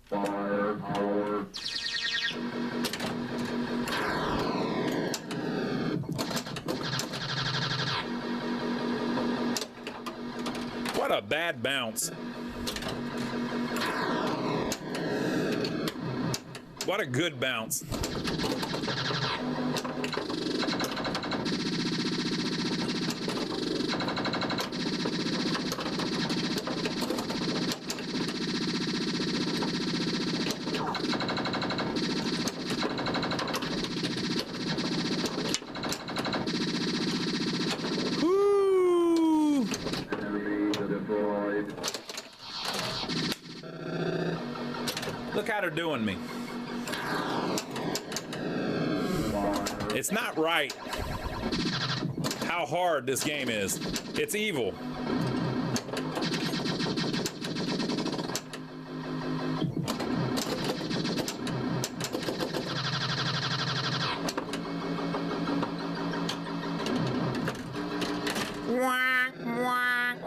Firepower. What a bad bounce. What a good bounce. Woo! Enemy deployed. Look how they're doing me. Fire. It's not right how hard this game is. It's evil.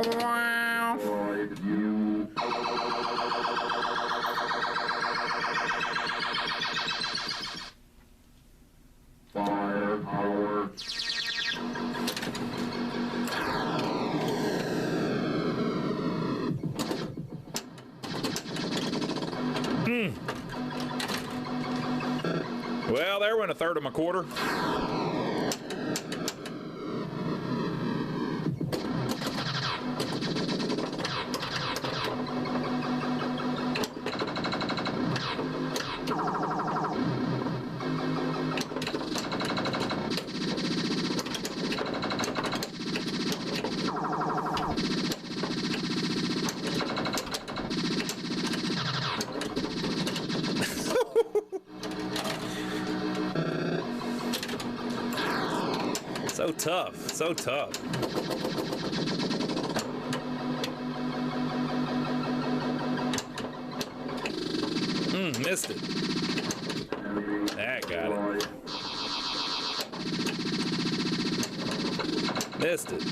Deployed. You. Firepower. Well, there went a third of my quarter. So tough, so tough. Missed it. Enemy That got it. deployed. Missed it.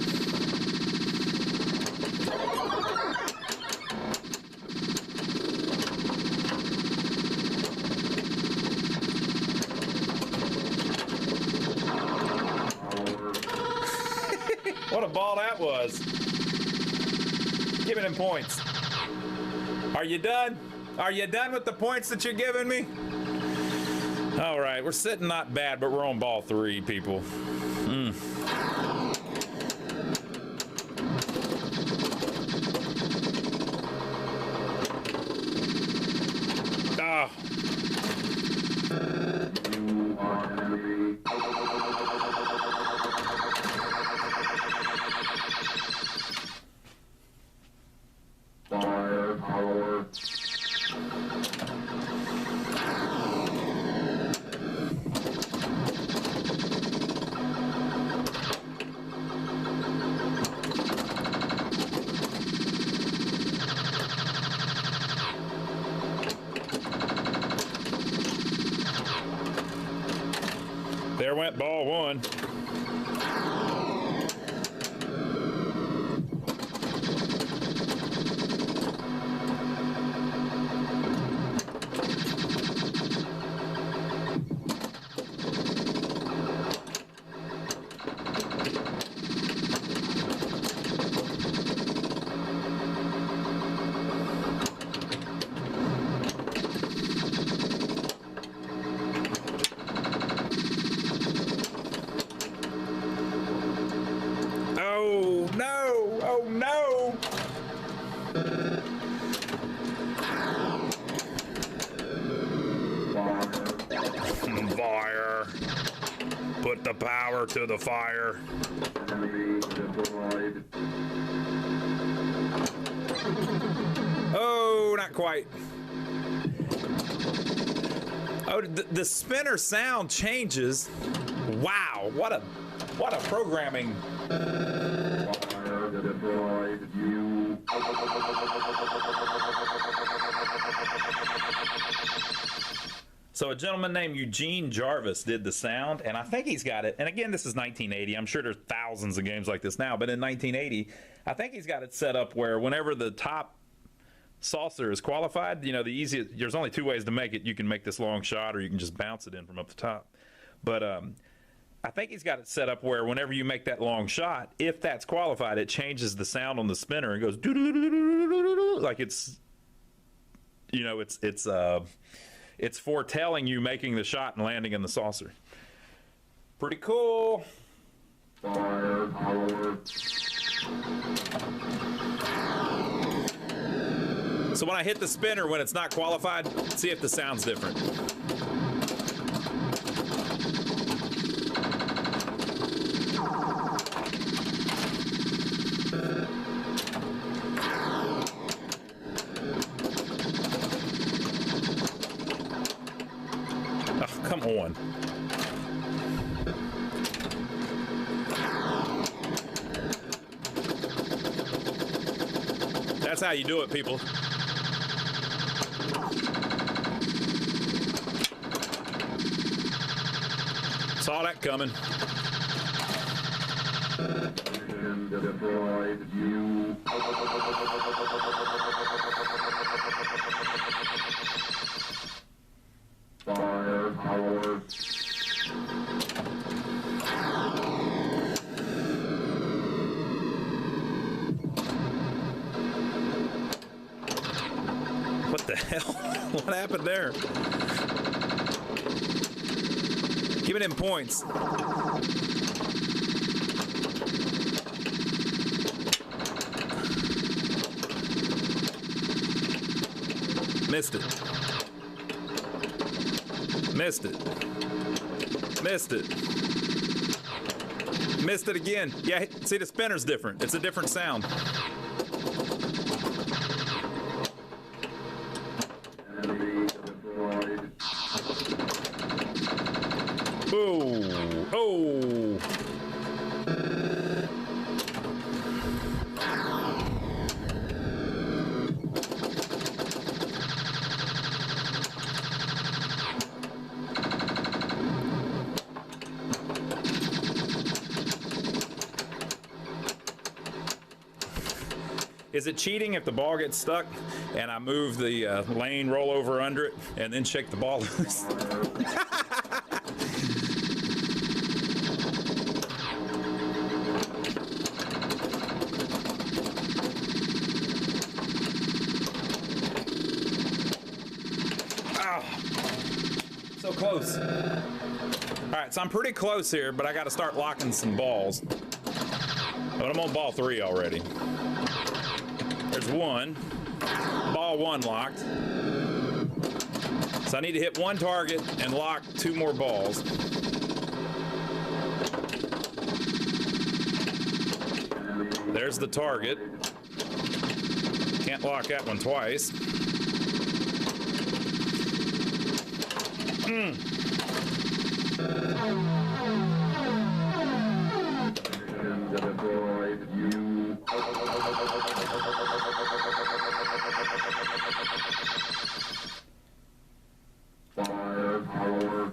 What a ball that was. Give me them points. Are you done? Are you done with the points that you're giving me? All right, we're sitting not bad, but we're on ball 3, people. Ah, You are enemy. Firepower. there went ball 1. Oh no! Oh no! Fire! Put the power to the fire. Enemy deployed. Oh, not quite. Oh, the spinner sound changes. Wow, what a programming. Fire deployed. You. So a gentleman named Eugene Jarvis did the sound, and I think he's got it. And again, this is 1980. I'm sure there's thousands of games like this now, but in 1980, I think he's got it set up where whenever the top saucer is qualified, you know, the easiest, there's only two ways to make it. You can make this long shot or you can just bounce it in from up the top. But I think he's got it set up where whenever you make that long shot, if that's qualified, it changes the sound on the spinner and goes like it's, you know, it's foretelling you making the shot and landing in the saucer. Pretty cool. Fire power. So when I hit the spinner when it's not qualified, see if the sound's different. Oh, come on. That's how you do it, people. Saw that coming. Deployed you. Fire power. What the hell? What happened there? Give it in points. Missed it. Missed it. Missed it. Missed it again. Yeah, see, the spinner's different. It's a different sound. Enemy deployed. Oh, oh. Is it cheating if the ball gets stuck and I move the lane, roll over under it, and then shake the ball loose? So close. All right, so I'm pretty close here, but I got to start locking some balls. But I'm on ball 3 already. There's one. Ball 1 locked. So I need to hit one target and lock 2 more balls. There's the target. Can't lock that one twice. Deployed you. Fire power.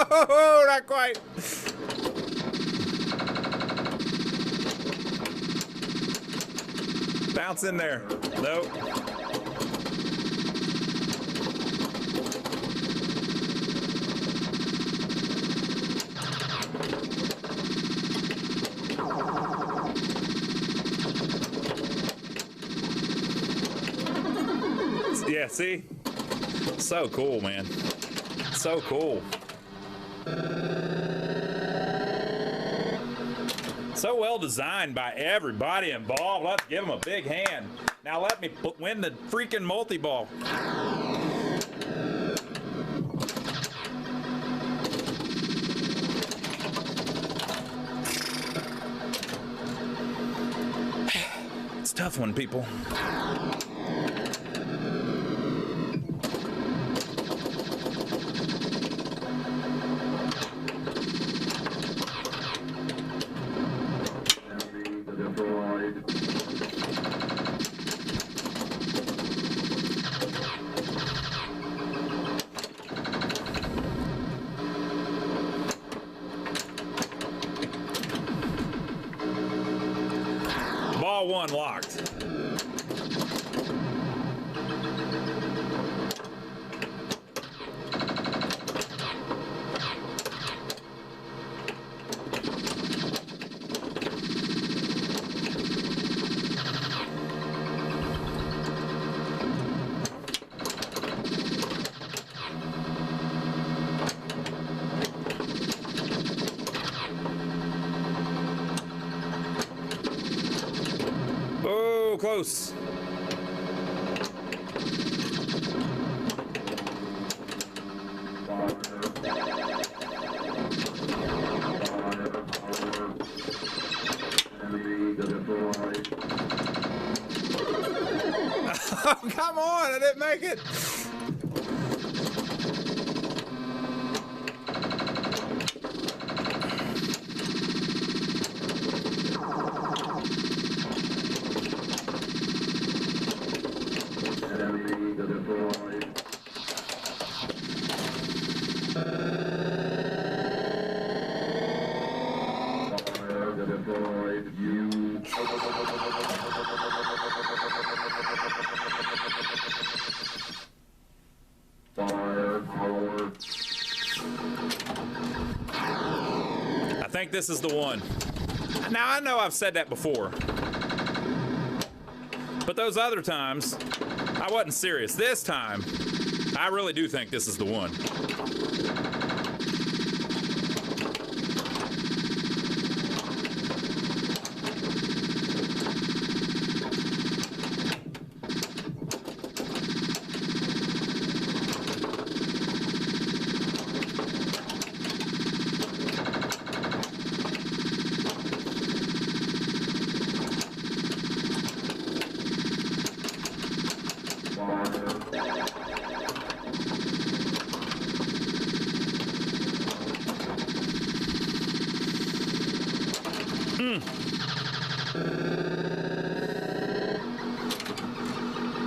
Oh, not quite. Bounce in there. Nope. Yeah, see? So cool, man. So cool. So well designed by everybody involved. Let's give them a big hand. Now let me win the freaking multi-ball. tough one, people. Enemy deployed. Ball one locked. Oh, close. Enemy deployed. Oh, come on, I didn't make it. Enemy deployed. Fire deployed. You. Fire power. I think this is the one. Now, I know I've said that before. But those other times, I wasn't serious. This time, I really do think this is the one.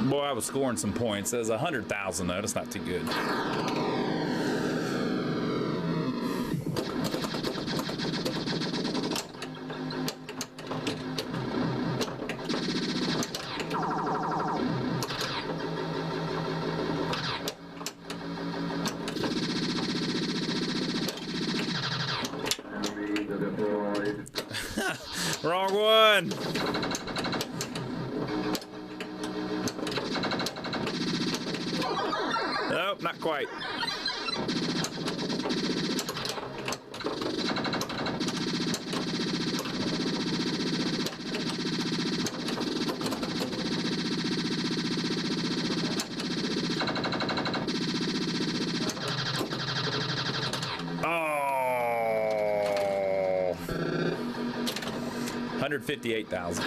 Boy, I was scoring some points. It was 100,000 though. That's not too good. Enemy deployed. Wrong one. Nope, not quite. Oh. 158,000.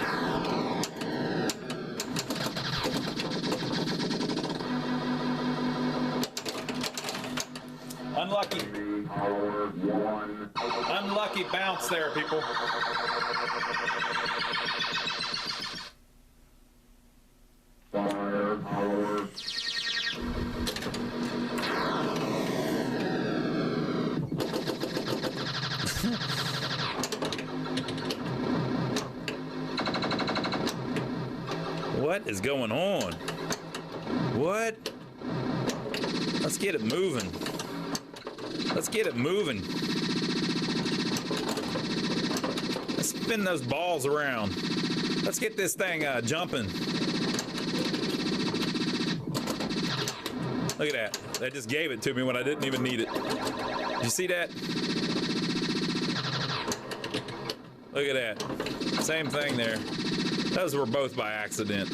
Unlucky. Enemy power 1. Unlucky bounce there, people. Fire power. What is going on? What? Let's get it moving. Let's get it moving. Let's spin those balls around. Let's get this thing jumping. Look at that. They just gave it to me when I didn't even need it. Did you see that? Look at that. Same thing there. Those were both by accident.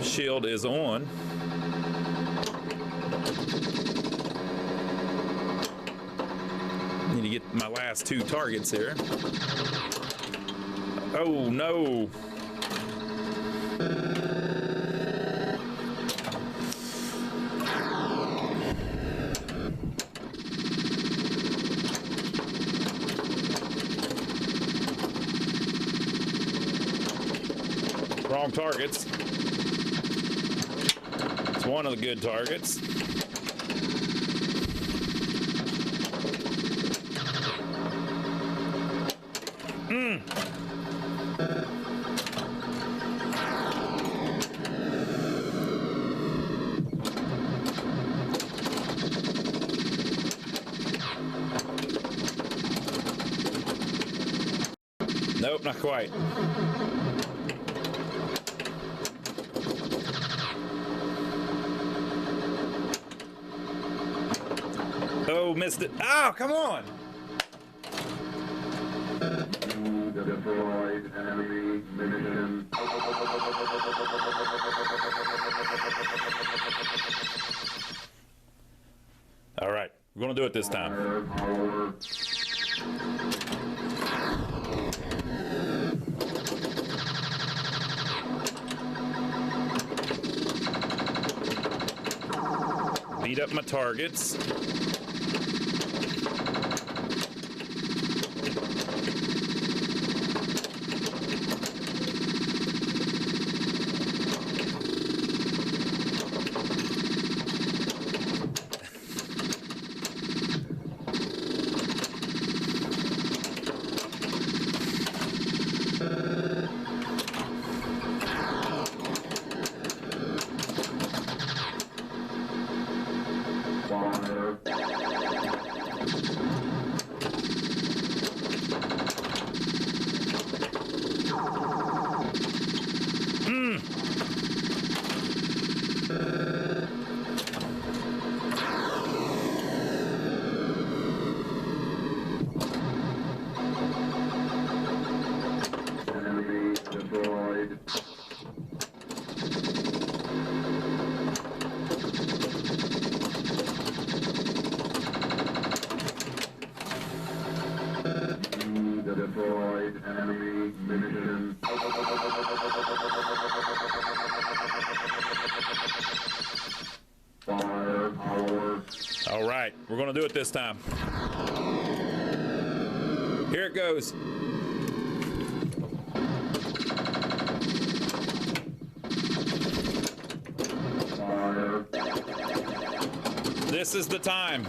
Shield is on. Need to get my last two targets here. Oh no. Wrong targets. It's one of the good targets. Nope, not quite. Oh, missed it. Oh, come on. Deployed enemy munition. All right, we're going to do it this time. Firepower. Beat up my targets. Fire. Enemy deployed. Deployed enemy munition. Firepower. All right, we're going to do it this time. Here it goes. Fire. This is the time.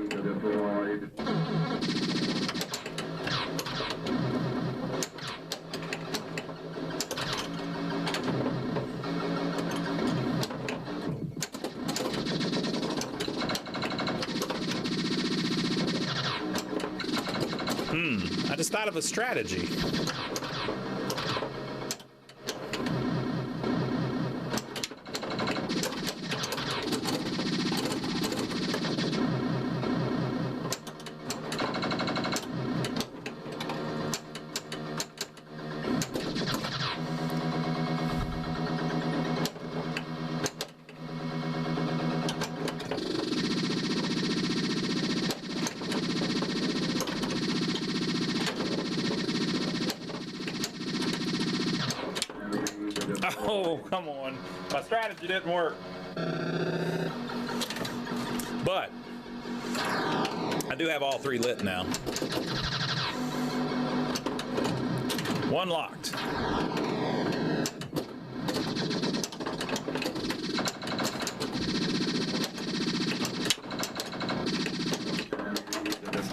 Enemy deployed. I just thought of a strategy. Oh, come on. My strategy didn't work. But I do have all three lit now. One locked.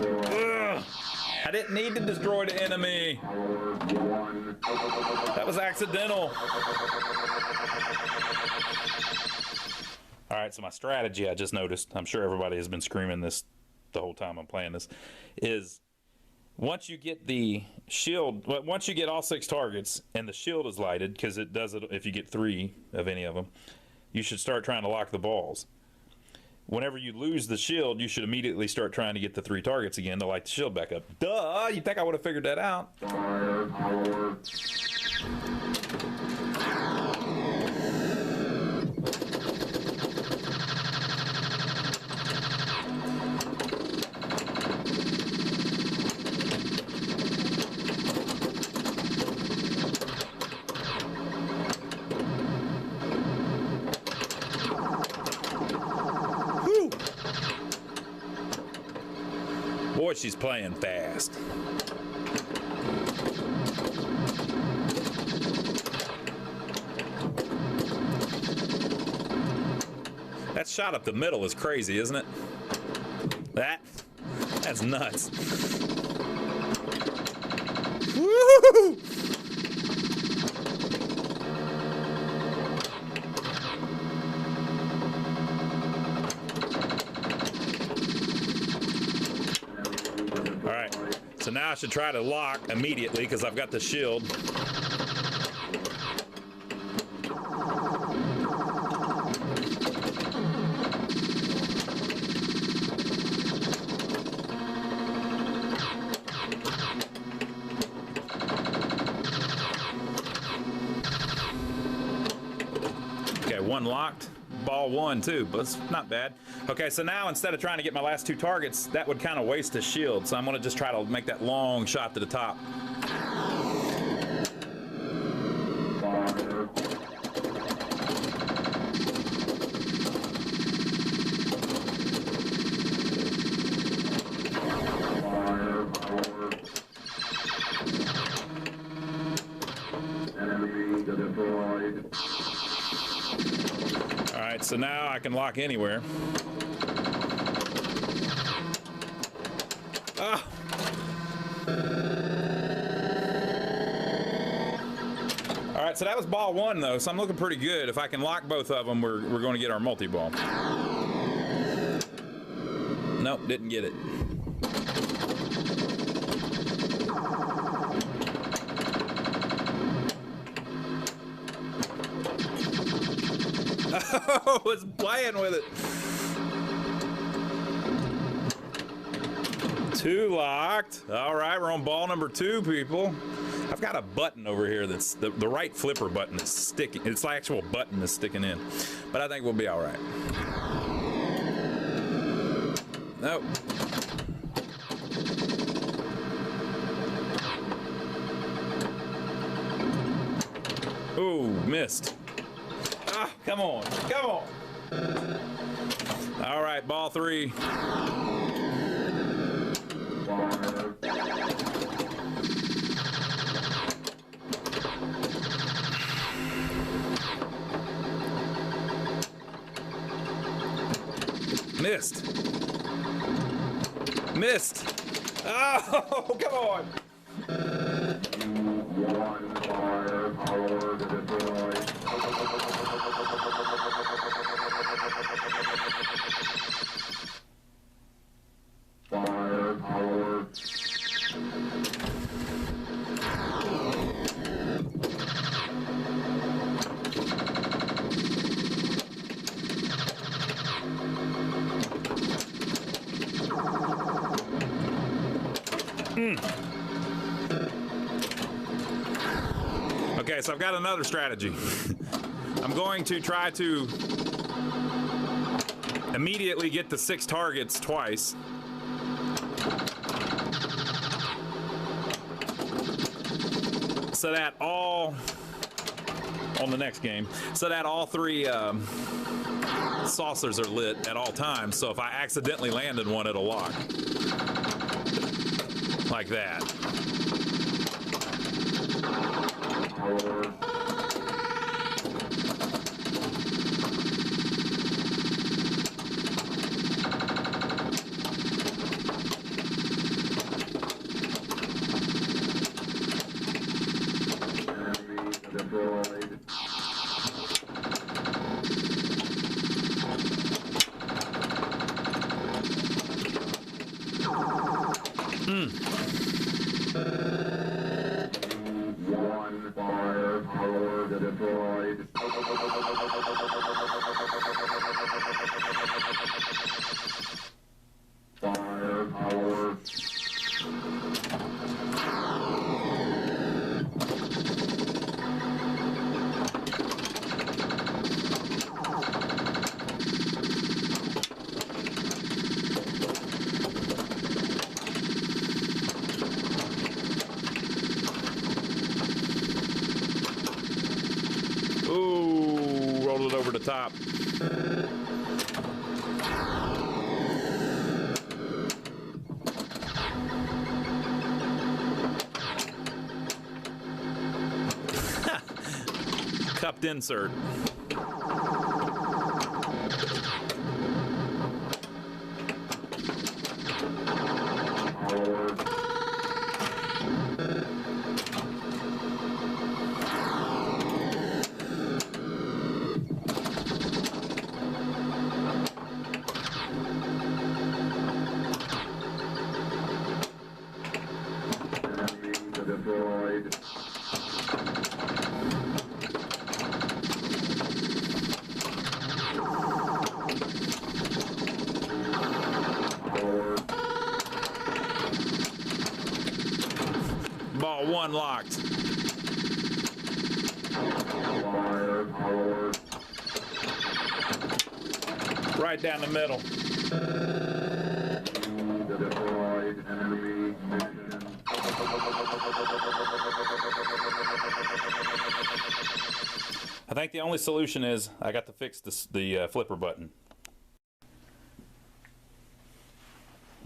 Ugh. I didn't need to destroy the enemy. That was accidental. All right, so my strategy, I just noticed, I'm sure everybody has been screaming this the whole time I'm playing this, is once you get the shield, once you get all 6 targets and the shield is lighted, because it does it if you get 3 of any of them, you should start trying to lock the balls. Whenever you lose the shield, you should immediately start trying to get the 3 targets again to light the shield back up. Duh! You'd think I would have figured that out. Fire power. Boy, she's playing fast. That shot up the middle is crazy, isn't it? That's nuts. Woo! So now I should try to lock immediately because I've got the shield. Okay, 1 locked. Ball 1 too, but it's not bad. Okay, so now instead of trying to get my last 2 targets, that would kind of waste a shield. So I'm gonna just try to make that long shot to the top. Fire. Fire power. Enemy deployed. All right, so now I can lock anywhere. Ah. All right, so that was ball 1 though, so I'm looking pretty good. If I can lock both of them, we're going to get our multi-ball. Nope, didn't get it. Oh, it's playing with it. 2 locked. All right, we're on ball number 2, people. I've got a button over here that's the right flipper button that's sticking. It's the actual button that's sticking in. But I think we'll be all right. Nope. Ooh, missed. Ah, come on, come on. All right, ball 3. Fire. Missed. Missed. Oh, come on. 1 fire power deployed. Fire power. Okay, so I've got another strategy. I'm going to try to immediately get the 6 targets twice. So that all, on the next game, so that all 3 saucers are lit at all times. So if I accidentally landed one, it'll lock. Like that. Power. Enemy deployed. One firepower deployed. Firepower. Ooh, rolled it over the top. Cupped insert. Deployed. Ball one locked. Firepower. Right down the middle. Deployed. Enemy mission. I think the only solution is I got to fix the flipper button.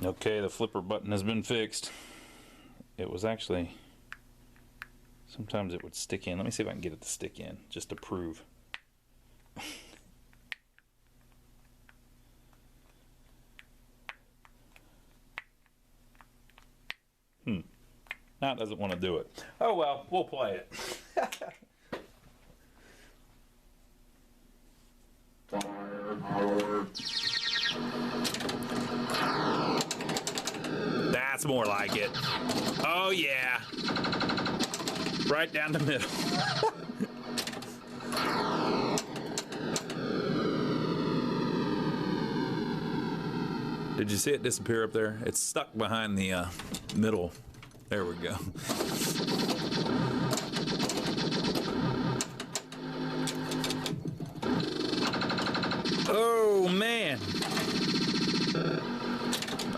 Okay, the flipper button has been fixed. It was actually, sometimes it would stick in. Let me see if I can get it to stick in, just to prove. Now it doesn't want to do it. Oh well, we'll play it. Firepower. That's more like it. Oh yeah. Right down the middle. Did you see it disappear up there? It's stuck behind the middle. There we go. Oh man.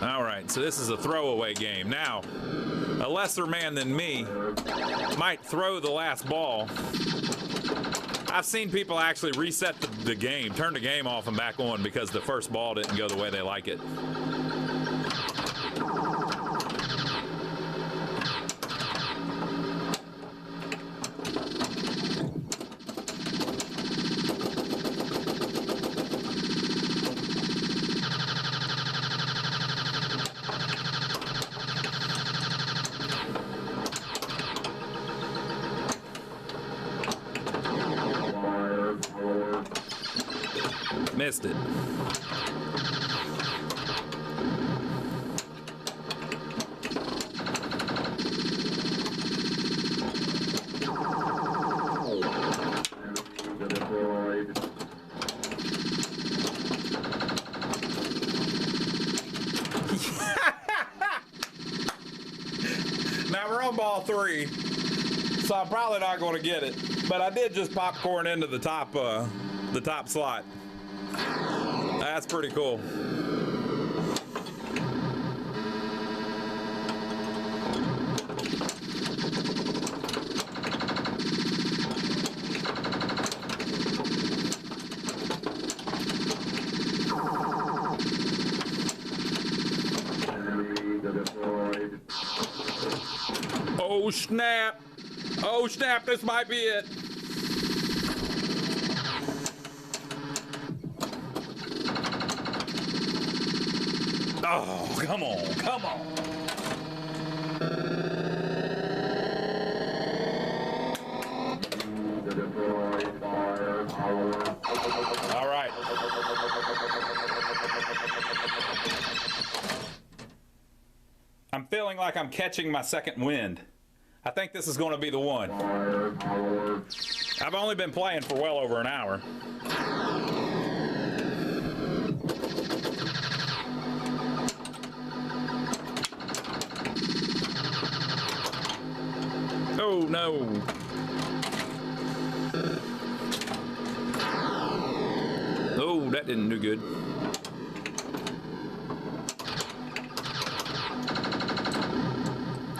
All right, so this is a throwaway game. Now, a lesser man than me might throw the last ball. I've seen people actually reset the game, turn the game off and back on because the first ball didn't go the way they like it. Missed it. Deployed. Now we're on ball 3, so I'm probably not going to get it. But I did just popcorn into the top slot. That's pretty cool. Enemy deployed. Oh snap! Oh snap! This might be it. Oh, come on, come on. Deployed. Firepower. All right. I'm feeling like I'm catching my second wind. I think this is going to be the one. Fire power. I've only been playing for well over an hour. Oh no. Oh, that didn't do good.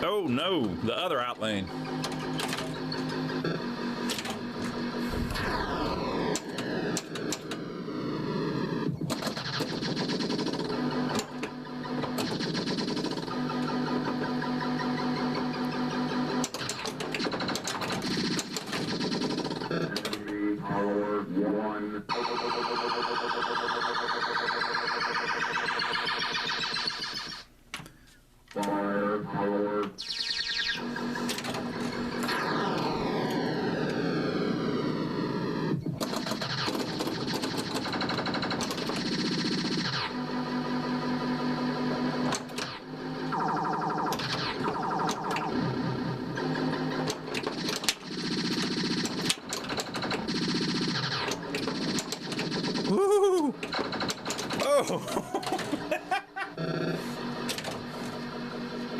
Oh no, the other out lane. Enemy power 1. Fire power. Woo! Oh!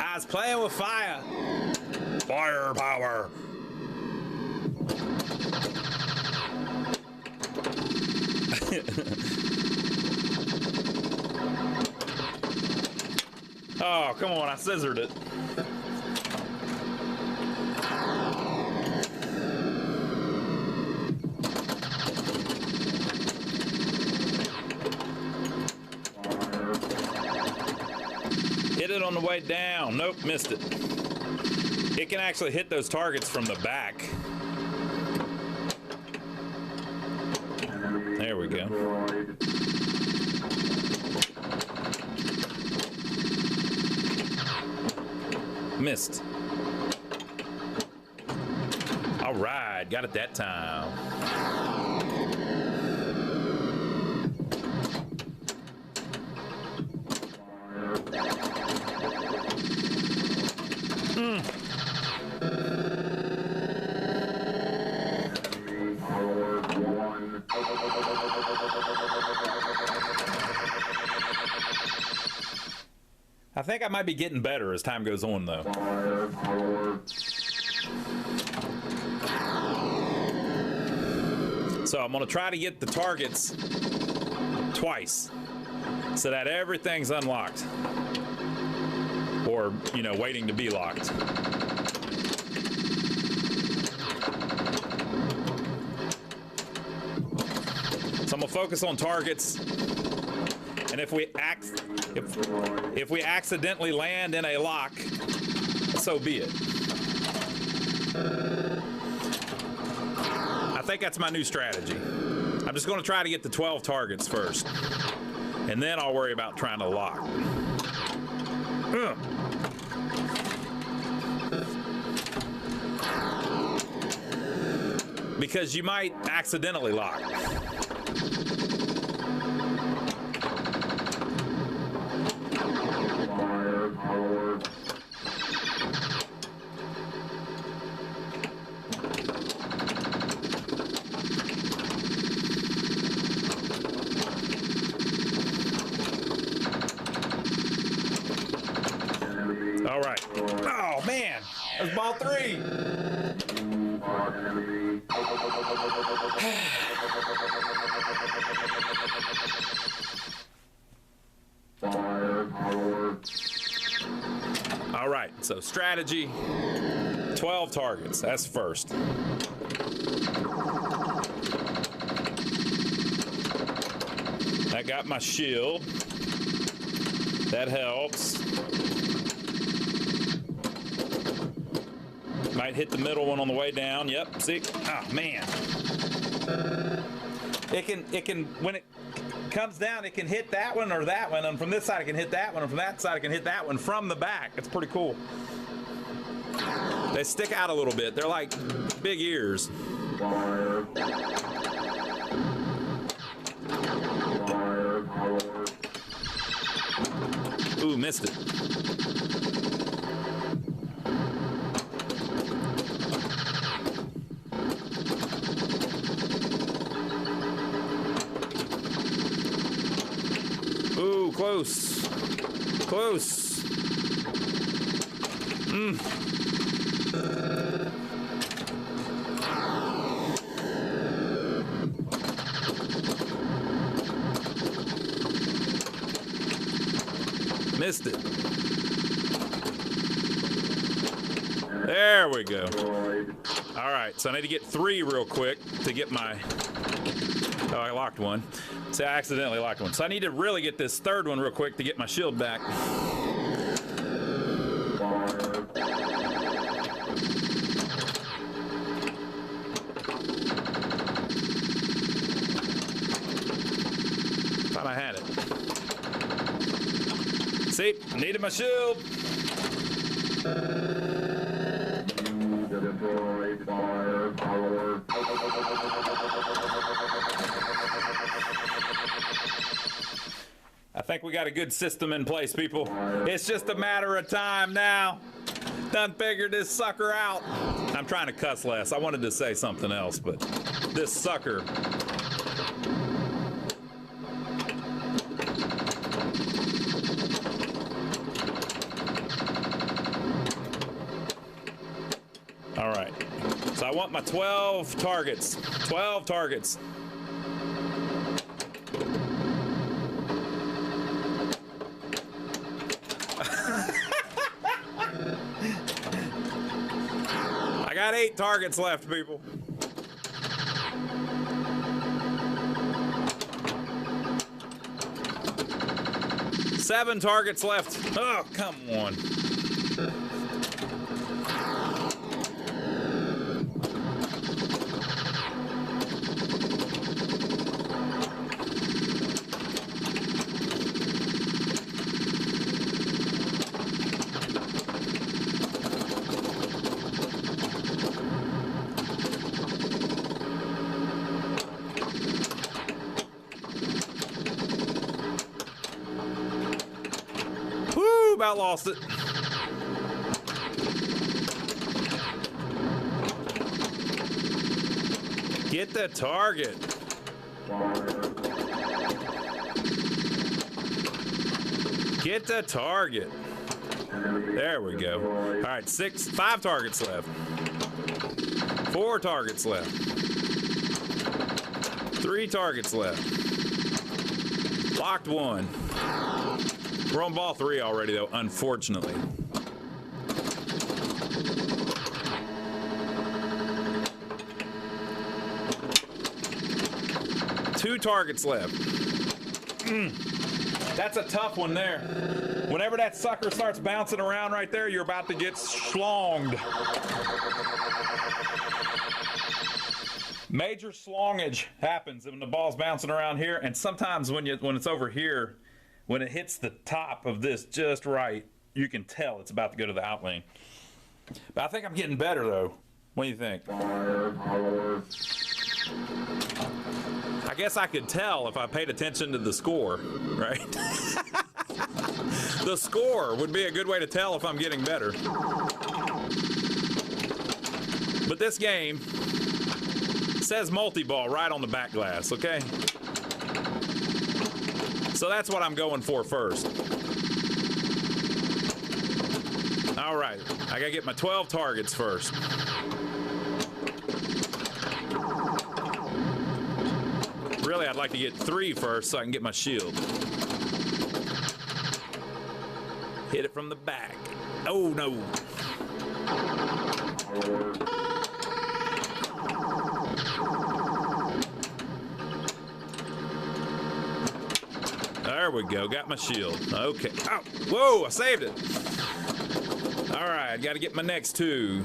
I was playing with fire. Fire power. Oh, come on, I scissored it. Hit it on the way down. Nope, missed it. It can actually hit those targets from the back. Enemy There we go. destroyed. Missed. All right, got it that time. Enemy power 1. I think I might be getting better as time goes on, though. Fire power. So I'm going to try to get the targets twice so that everything's unlocked. Or, you know, waiting to be locked. So I'm going to focus on targets. And if we accidentally land in a lock, so be it. I think that's my new strategy. I'm just going to try to get the 12 targets first. And then I'll worry about trying to lock. Ugh. Because you might accidentally lock. Fire power. Enemy. All right. Oh, man. That's ball 3. Enemy. Fire power. All right. So strategy, 12 targets. That's first. I got my shield. That helps. Might hit the middle one on the way down. Yep, see? Oh, man. It can, when it comes down, it can hit that one or that one, and from this side it can hit that one, and from that side it can hit that one from the back. It's pretty cool. They stick out a little bit. They're like big ears. Fire. Fire power. Ooh, missed it. close. Close. Missed it. There we go. All right, so I need to get 3 real quick to get my... Oh, I locked one. See, I accidentally locked one. So I need to really get this 3rd one real quick to get my shield back. Thought I had it. See, needed my shield. Deploy firepower. I think we got a good system in place, people. It's just a matter of time now. Done figured this sucker out. I'm trying to cuss less. I wanted to say something else, but this sucker. All right. So I want my 12 targets. 12 targets. I got 8 targets left, people. Seven targets left. Oh, come on. About lost it. Get the target. Get the target. There we go. All right, 5 targets left. 4 targets left. 3 targets left. Locked 1. We're on ball 3 already, though, unfortunately. Two targets left. That's a tough one there. Whenever that sucker starts bouncing around right there, you're about to get schlonged. Major slongage happens when the ball's bouncing around here, and sometimes when it's over here, when it hits the top of this just right, you can tell it's about to go to the out lane. But I think I'm getting better, though. What do you think? Firepower. I guess I could tell if I paid attention to the score, right? The score would be a good way to tell if I'm getting better. But this game says multi-ball right on the back glass, okay? So that's what I'm going for first. All right, I gotta get my 12 targets first. Really, I'd like to get 3 first so I can get my shield. Hit it from the back. Oh, no. There we go. Got my shield. Okay. Oh, whoa, I saved it. All right, got to get my next 2.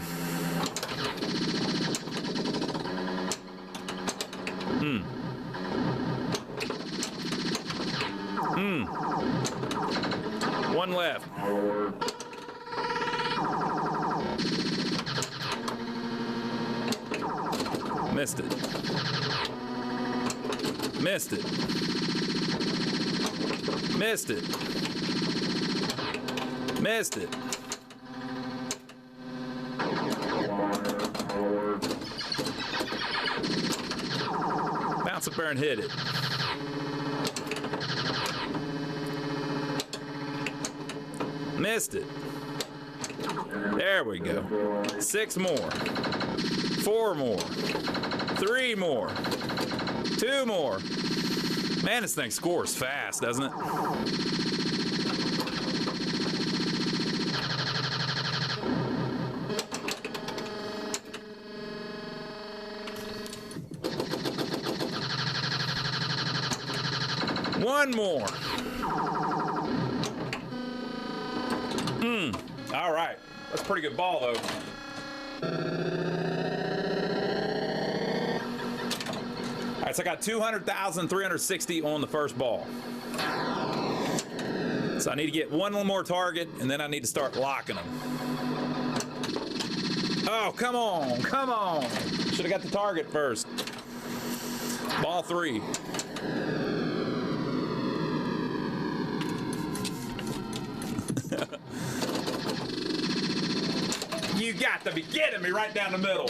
One left. Missed it. Missed it. Missed it. Missed it. Bounce up there and hit it. Missed it. There we go. 6 more. 4 more. 3 more. 2 more. Man, this thing scores fast, doesn't it? One more. All right. That's a pretty good ball, though. All right, so I got 200,360 on the first ball. So I need to get one more target, and then I need to start locking them. Oh, come on, come on. Should have got the target first. Ball 3. You got to be kidding me, right down the middle.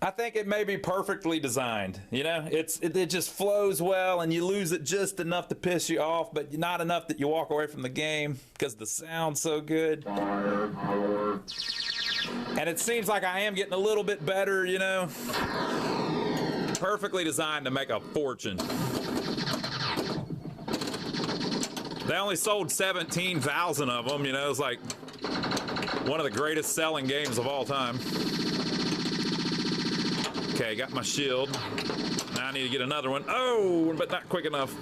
I think it may be perfectly designed. You know, it just flows well, and you lose it just enough to piss you off, but not enough that you walk away from the game because the sound's so good. And it seems like I am getting a little bit better, you know. Perfectly designed to make a fortune. They only sold 17,000 of them, you know. It's like one of the greatest selling games of all time. Okay, got my shield. Now I need to get another one. Oh, but not quick enough.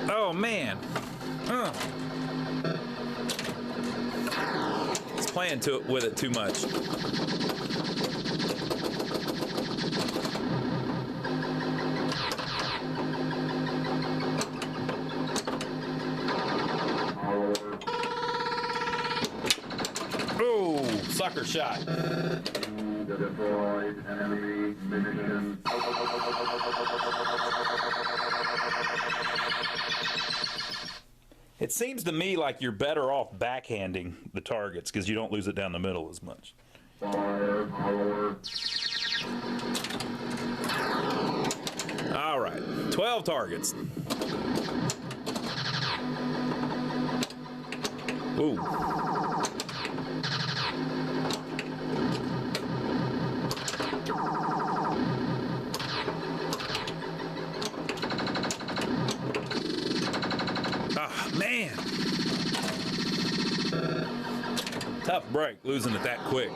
Oh, man. It's playing with it too much. Oh, sucker shot. Deployed enemy munitions. It seems to me like you're better off backhanding the targets because you don't lose it down the middle as much. Firepower. All right, 12 targets. Ooh. Ah, man. Tough break, losing it that quick.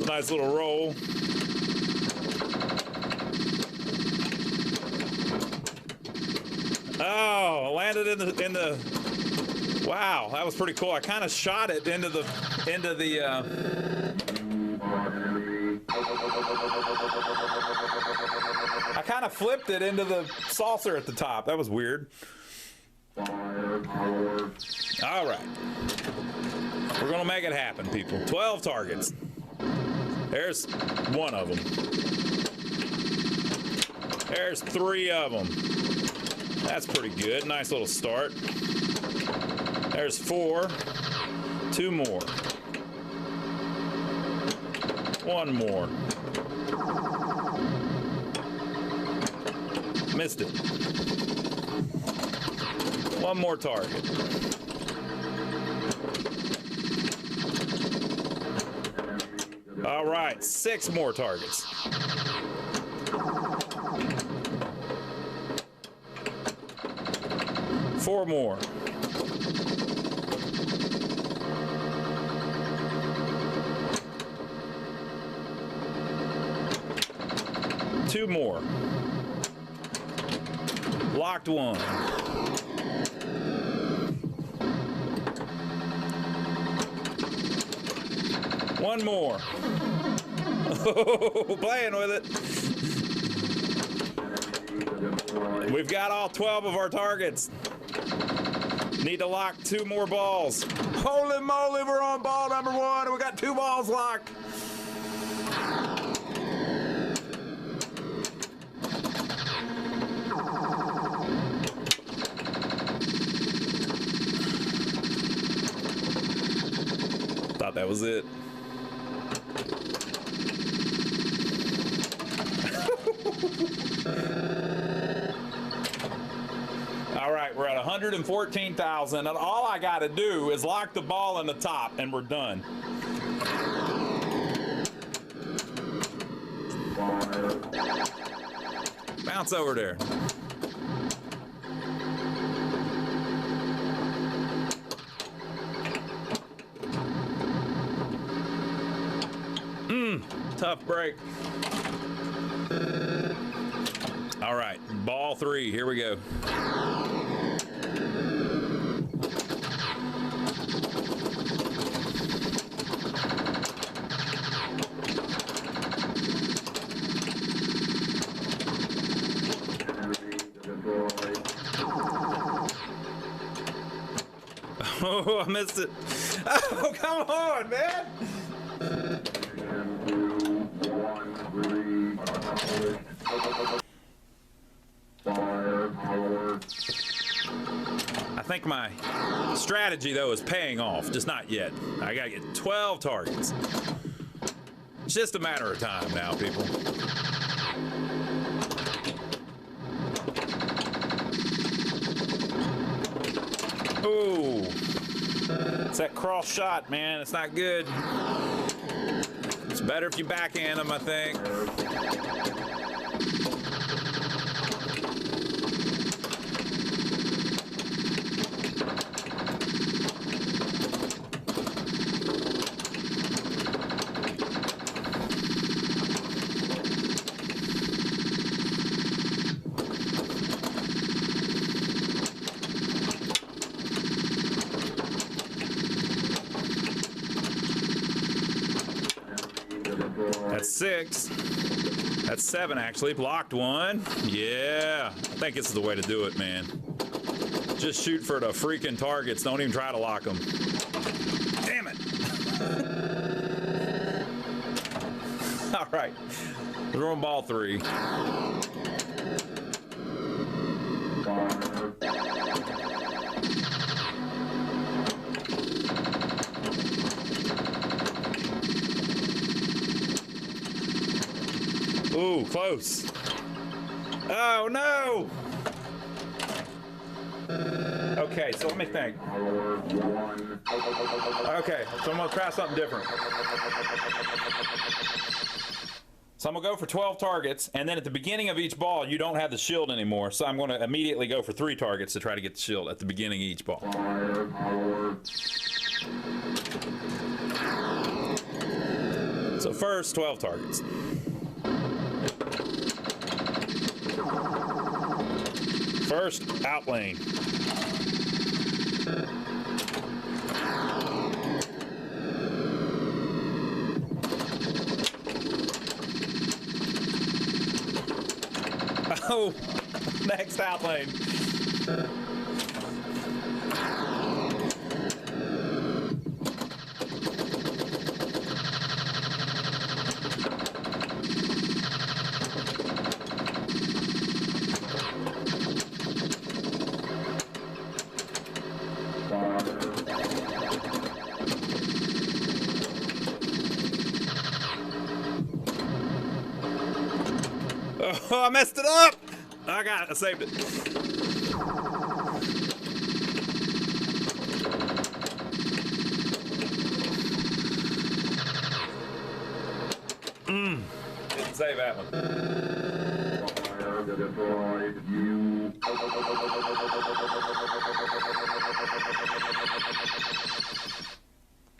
Nice little roll. Oh, landed in the. Wow, that was pretty cool. I kind of shot it into the. I kind of flipped it into the saucer at the top. That was weird. All right. We're going to make it happen, people. 12 targets. There's one of them. There's 3 of them. That's pretty good. Nice little start. There's 4. 2 more. 1 more. Missed it. 1 more target. All right, 6 more targets. Four more. Two more. Blocked one. One more. Oh, playing with it. We've got all 12 of our targets. Need to lock 2 more balls. Holy moly, we're on ball number 1 and we got 2 balls locked. Thought that was it. All right, we're at 114,000, and all I got to do is lock the ball in the top, and we're done. Bounce over there. Tough break. All right, ball 3, here we go. Oh, I missed it. Oh, come on, man. I think my strategy, though, is paying off. Just not yet. I gotta get 12 targets. It's just a matter of time now, people. Ooh. It's that cross shot, man. It's not good. It's better if you backhand them, I think. That's 6. That's 7, actually. Blocked one. Yeah. I think this is the way to do it, man. Just shoot for the freaking targets. Don't even try to lock them. Damn it. All right. We're on ball 3. Ooh, close. Oh, no! Okay, so let me think. Okay, so I'm going to try something different. So I'm going to go for 12 targets, and then at the beginning of each ball, you don't have the shield anymore. So I'm going to immediately go for 3 targets to try to get the shield at the beginning of each ball. So first, 12 targets. First, out lane. Oh, next out lane. Oh, I messed it up. I got it. I saved it. Didn't save that one.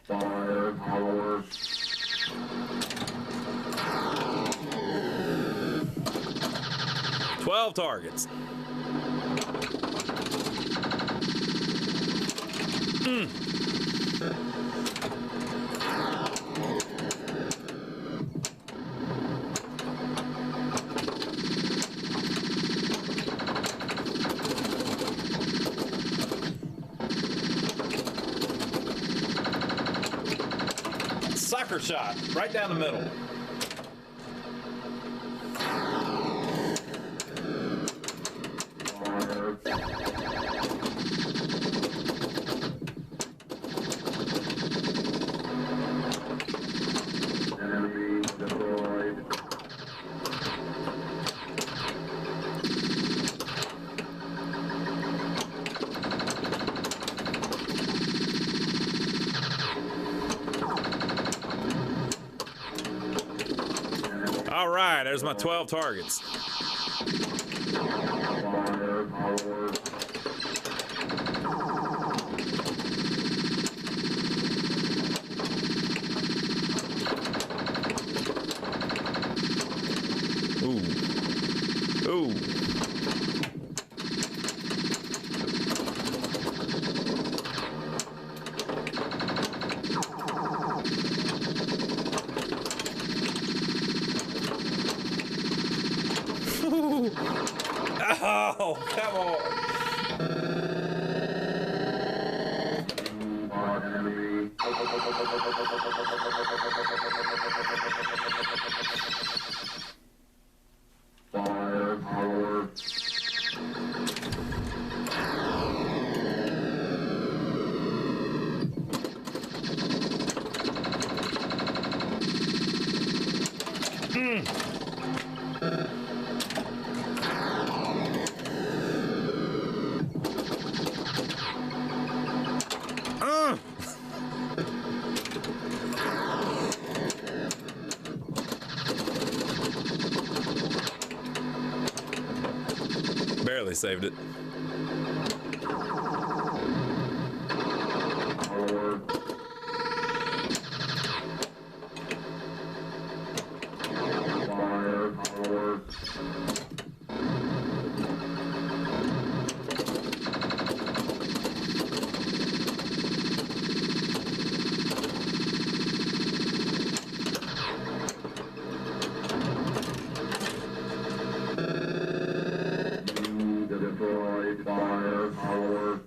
Firepower. 12 targets. sucker shot right down the middle. Enemy deployed. All right, there's my 12 targets. Firepower. Ooh. Ooh. Oh, come on. Enemy. Firepower. Barely saved it. Power. Firepower. Deployed. Firepower.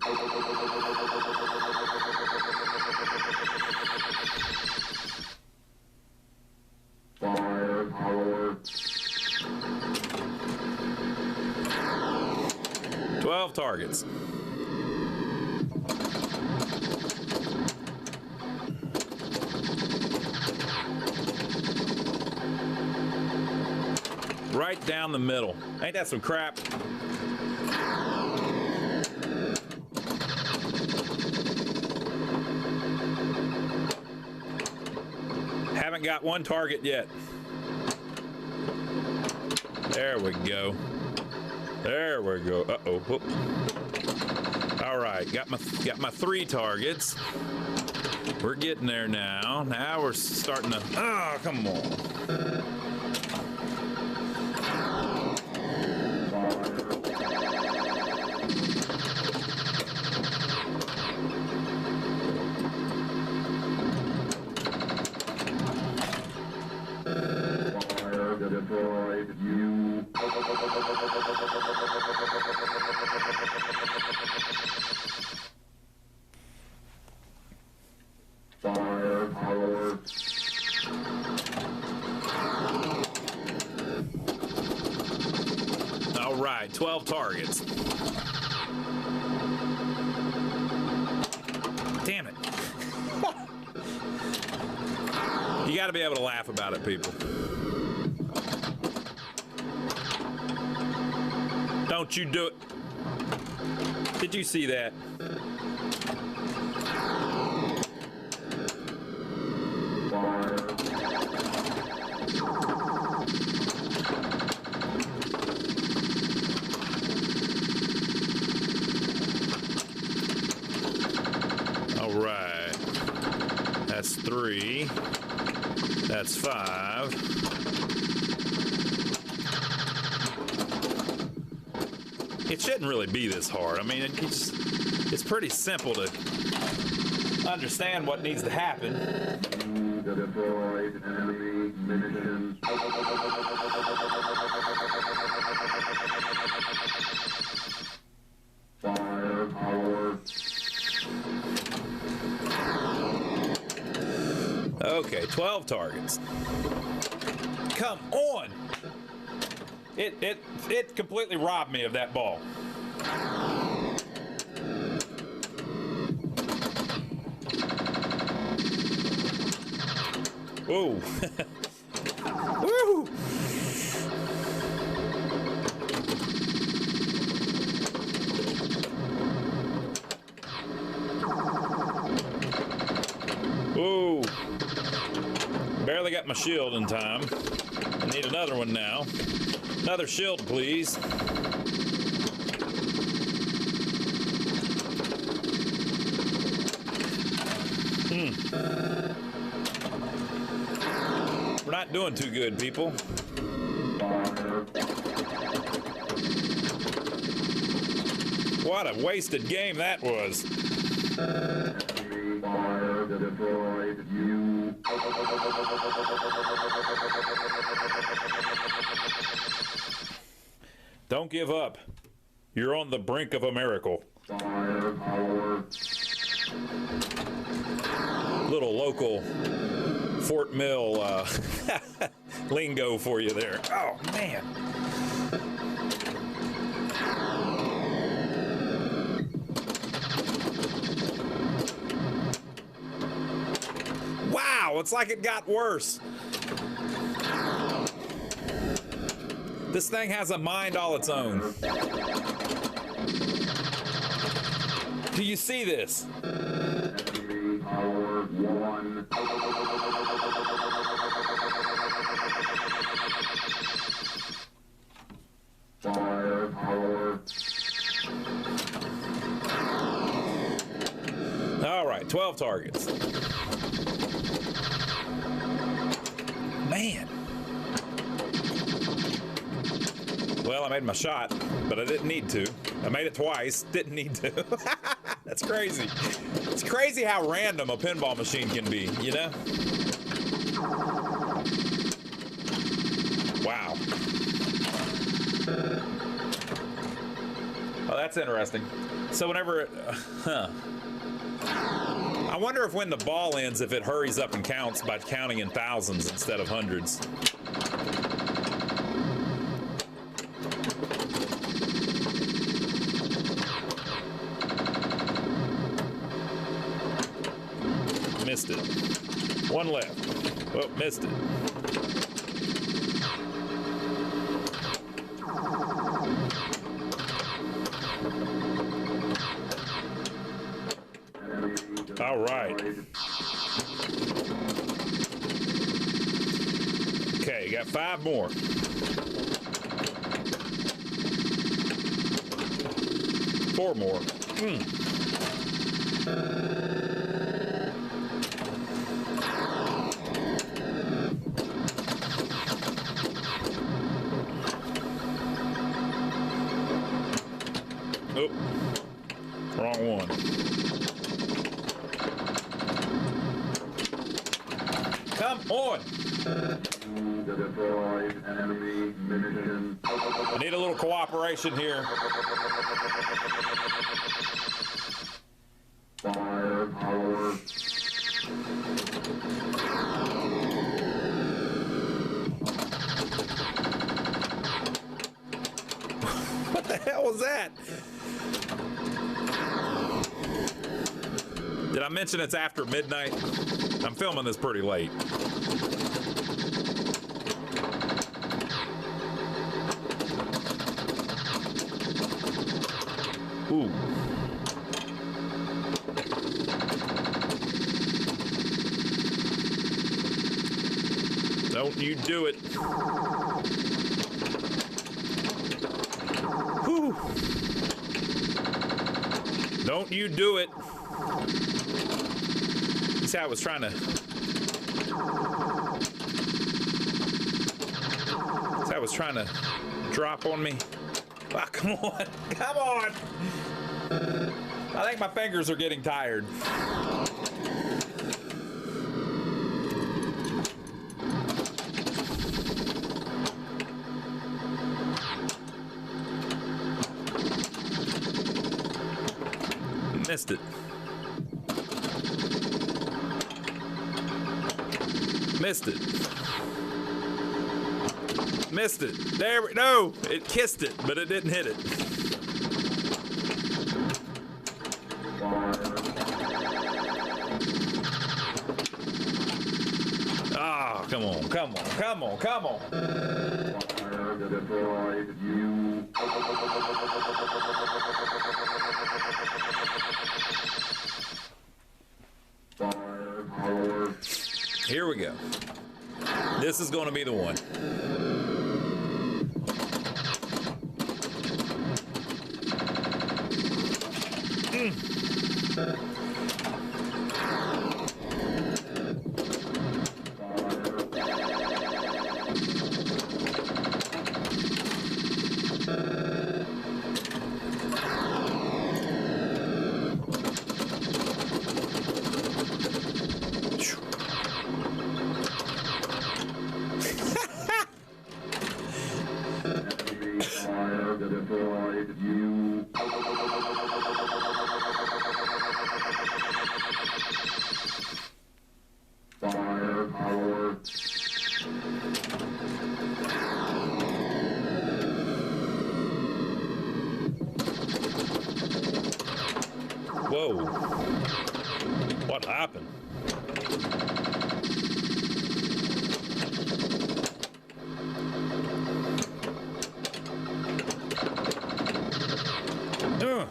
Firepower. 12 targets. Right down the middle. Ain't that some crap? Haven't got one target yet. There we go. There we go. Uh-oh. Whoop. All right, got my 3 targets. We're getting there now. Now we're starting to. Oh, come on. Fire deployed. You. Firepower. All right, 12 targets. Damn it. You got to be able to laugh about it, people. Don't you do it. Did you see that? Fire. All right. That's 3. That's 5. It shouldn't really be this hard. I mean, it's pretty simple to understand what needs to happen. Deployed. Enemy munitions. Firepower. Okay, 12 targets. Come on! It completely robbed me of that ball. Whoa. Woo! Whoa. Barely got my shield in time. I need another one now. Another shield, please. We're not doing too good, people. What a wasted game that was. Fire destroyed you. Don't give up. You're on the brink of a miracle. Firepower. Little local Fort Mill lingo for you there. Oh, man. Wow, it's like it got worse. This thing has a mind all its own. Do you see this? Enemy power 1. Firepower. All right, 12 targets. Man. Well, I made my shot, but I didn't need to. I made it twice, didn't need to. That's crazy. It's crazy how random a pinball machine can be, you know? Wow. Oh, that's interesting. So whenever it, I wonder if when the ball ends, if it hurries up and counts by counting in thousands instead of hundreds. Missed it. One left. Oh, missed it. All right. Okay, got 5 more. Four more. Oh, wrong one. Come on. Destroyed enemy munitions. I need a little cooperation here. Firepower. What the hell was that? Did I mention it's after midnight? I'm filming this pretty late. Ooh. Don't you do it. Whew. Don't you do it. You see, I was trying to. See, I was trying to drop on me. Oh, come on. Come on. I think my fingers are getting tired. Missed it. Missed it. Missed it. There we no. It kissed it, but it didn't hit it. Ah, come on, come on, come on, come on. Fire destroyed you. Fire power. Here we go. This is going to be the one. Enemy fire destroyed you. Fire power. Whoa. What happened? Yeah.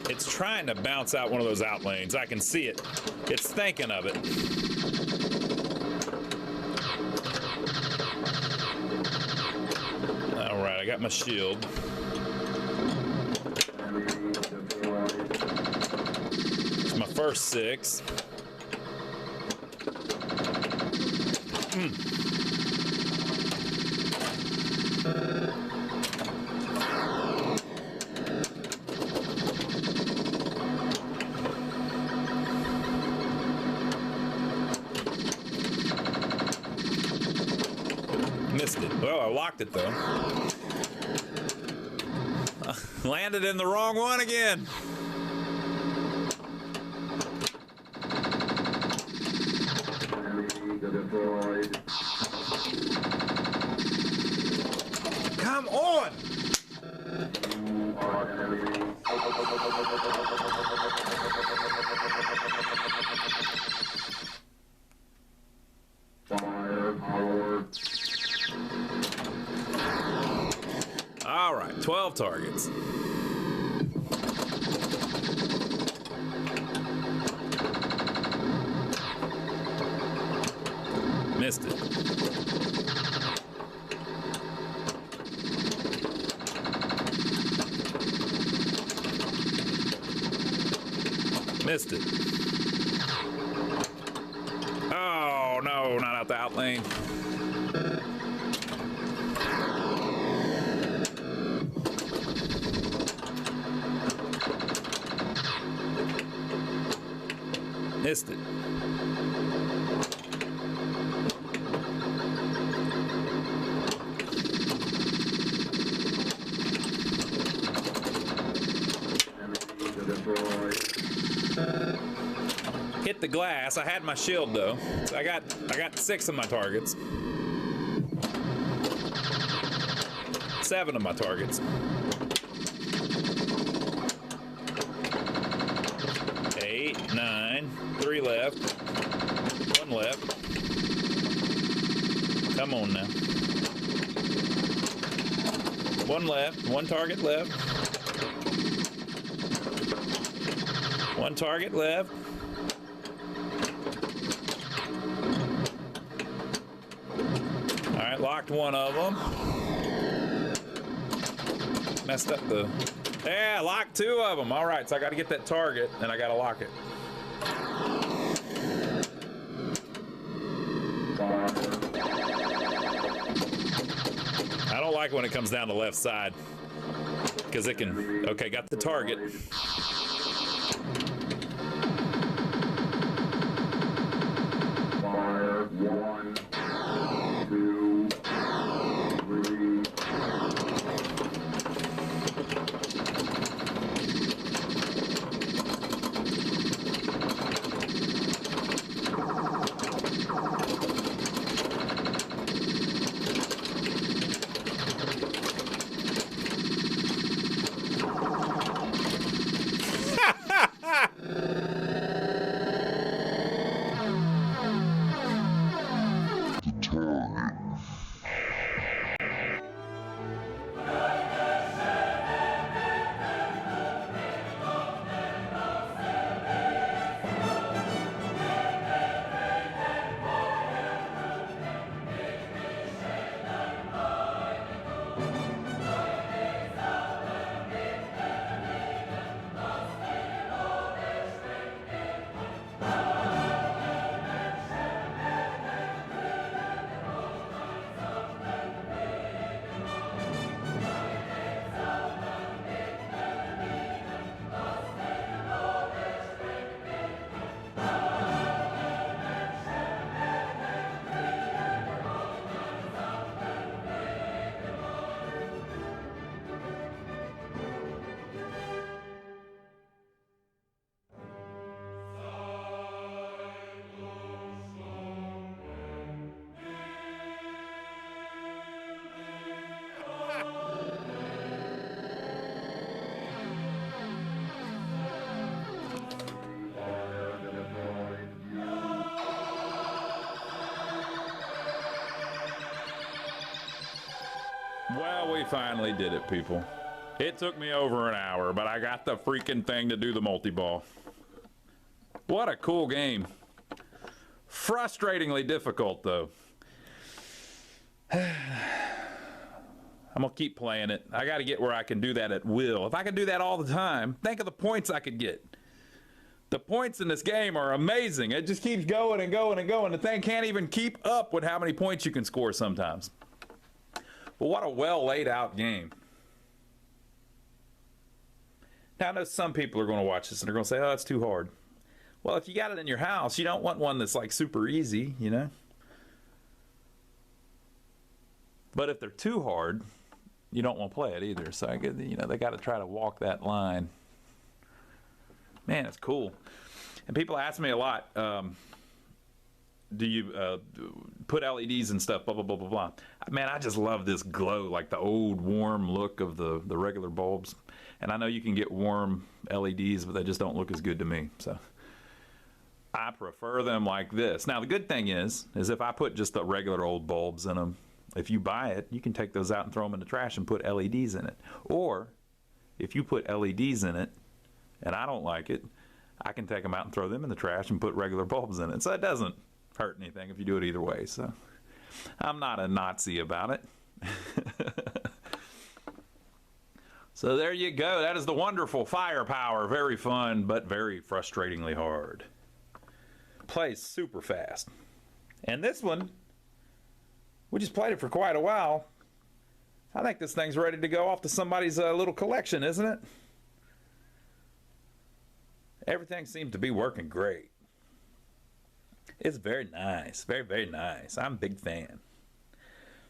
It's trying to bounce out one of those out lanes. I can see it. It's thinking of it. All right, I got my shield. Enemy destroyed. It's my first 6. Missed it. Well, I locked it though. Landed in the wrong one again. Enemy destroyed. Come on! You are an enemy. Fire power. All right, 12 targets. Missed it. Missed it. Oh, no, not out the out lane. Missed it. Hit the glass. I had my shield though. So I got 6 of my targets. 7 of my targets. 8, 9, 3 left. 1 left. Come on now. 1 left. 1 target left. 1 target left. All right, locked 1 of them. Messed up the... Yeah, locked 2 of them. All right, so I got to get that target, and I got to lock it. like when it comes down the left side because it can. Okay, got the target. Fire. 1, 2, 3. Well, we finally did it, people. It took me over an hour, but I got the freaking thing to do the multi-ball. What a cool game. Frustratingly difficult, though. I'm gonna keep playing it. I gotta get where I can do that at will. If I could do that all the time, think of the points I could get. The points in this game are amazing. It just keeps going and going and going. The thing can't even keep up with how many points you can score sometimes. But what a well laid out game. Now, I know some people are going to watch this and they're going to say, oh, it's too hard. Well, if you got it in your house, you don't want one that's like super easy, you know? But if they're too hard, you don't want to play it either. So, you know, they got to try to walk that line. Man, it's cool. And people ask me a lot, do you put LEDs and stuff, blah, blah, blah, blah, blah. Man, I just love this glow, like the old warm look of the regular bulbs. And I know you can get warm LEDs, but they just don't look as good to me. So I prefer them like this. Now, the good thing is if I put just the regular old bulbs in them, if you buy it, you can take those out and throw them in the trash and put LEDs in it. Or if you put LEDs in it and I don't like it, I can take them out and throw them in the trash and put regular bulbs in it. So it doesn't hurt anything if you do it either way. So I'm not a Nazi about it. So there you go. That is the wonderful Firepower. Very fun, but very frustratingly hard. Plays super fast. And this one, we just played it for quite a while. I think this thing's ready to go off to somebody's little collection, isn't it? Everything seems to be working great. It's very nice. Very, very nice. I'm a big fan.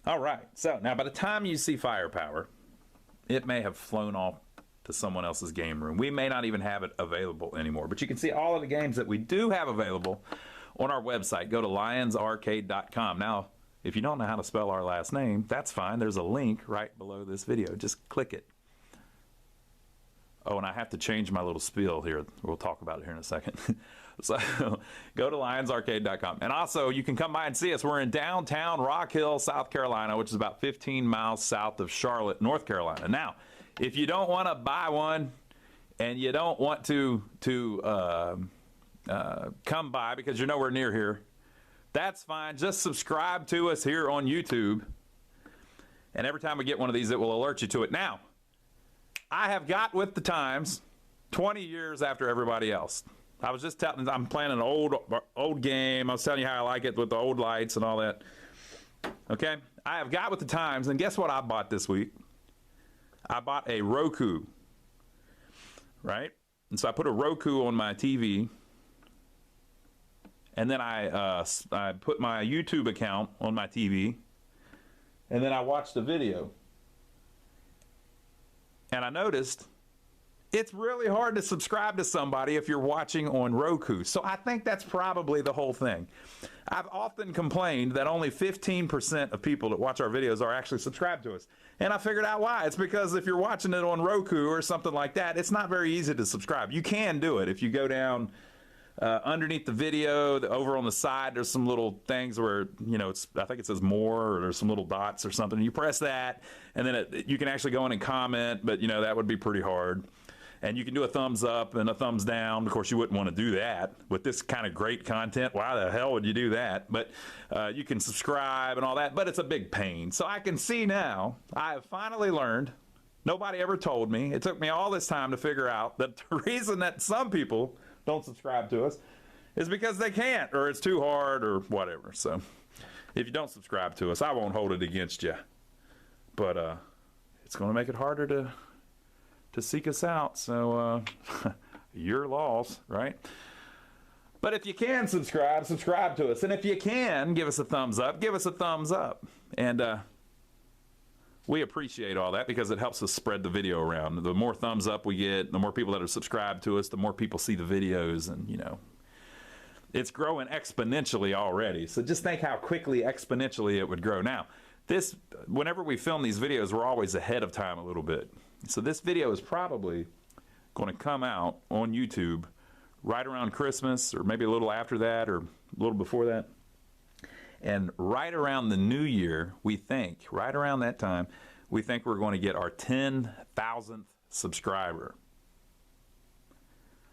All right. So now by the time you see Firepower, it may have flown off to someone else's game room. We may not even have it available anymore. But you can see all of the games that we do have available on our website. Go to lionsarcade.com. Now, if you don't know how to spell our last name, that's fine. There's a link right below this video. Just click it. Oh, and I have to change my little spiel here. We'll talk about it here in a second. So go to lionsarcade.com. And also, you can come by and see us. We're in downtown Rock Hill, South Carolina, which is about 15 miles south of Charlotte, North Carolina. Now, if you don't want to buy one and you don't want to come by because you're nowhere near here, that's fine. Just subscribe to us here on YouTube. And every time we get one of these, it will alert you to it. Now, I have got with the times 20 years after everybody else. I was just telling, I'm playing an old game. I was telling you how I like it with the old lights and all that. Okay? I have got with the times, and guess what I bought this week? I bought a Roku, right? And so I put a Roku on my TV, and then I put my YouTube account on my TV, and then I watched a video. And I noticed it's really hard to subscribe to somebody if you're watching on Roku. So I think that's probably the whole thing. I've often complained that only 15% of people that watch our videos are actually subscribed to us. And I figured out why. It's because if you're watching it on Roku or something like that, it's not very easy to subscribe. You can do it. If you go down underneath the video, over on the side, there's some little things where, you know, I think it says more, or there's some little dots or something. You press that, and then you can actually go in and comment, but, you know, that would be pretty hard. And you can do a thumbs up and a thumbs down. Of course, you wouldn't want to do that with this kind of great content. Why the hell would you do that? But you can subscribe and all that, but it's a big pain. So I can see now, I have finally learned, nobody ever told me, it took me all this time to figure out that the reason that some people don't subscribe to us is because they can't, or it's too hard, or whatever. So if you don't subscribe to us, I won't hold it against you. But it's going to make it harder to seek us out. So your loss, right? But if you can subscribe to us. And if you can give us a thumbs up, give us a thumbs up. And we appreciate all that because it helps us spread the video around. The more thumbs up we get, the more people that are subscribed to us, the more people see the videos. And, you know, it's growing exponentially already. So just think how quickly exponentially it would grow. Now, whenever we film these videos, we're always ahead of time a little bit. So this video is probably going to come out on YouTube right around Christmas, or maybe a little after that, or a little before that. And right around the new year, we think, right around that time, we think we're going to get our 10,000th subscriber.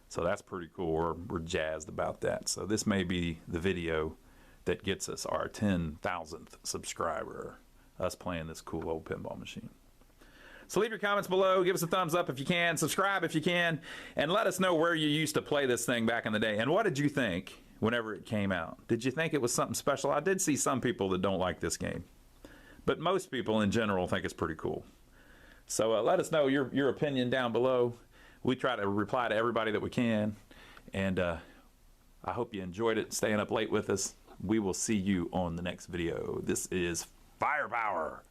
So that's pretty cool. We're jazzed about that. So this may be the video that gets us our 10,000th subscriber, us playing this cool old pinball machine. So leave your comments below, give us a thumbs up if you can, subscribe if you can, and let us know where you used to play this thing back in the day. And what did you think whenever it came out? Did you think it was something special? I did see some people that don't like this game, but most people in general think it's pretty cool. So let us know your opinion down below. We try to reply to everybody that we can, and I hope you enjoyed it, staying up late with us. We will see you on the next video. This is Firepower.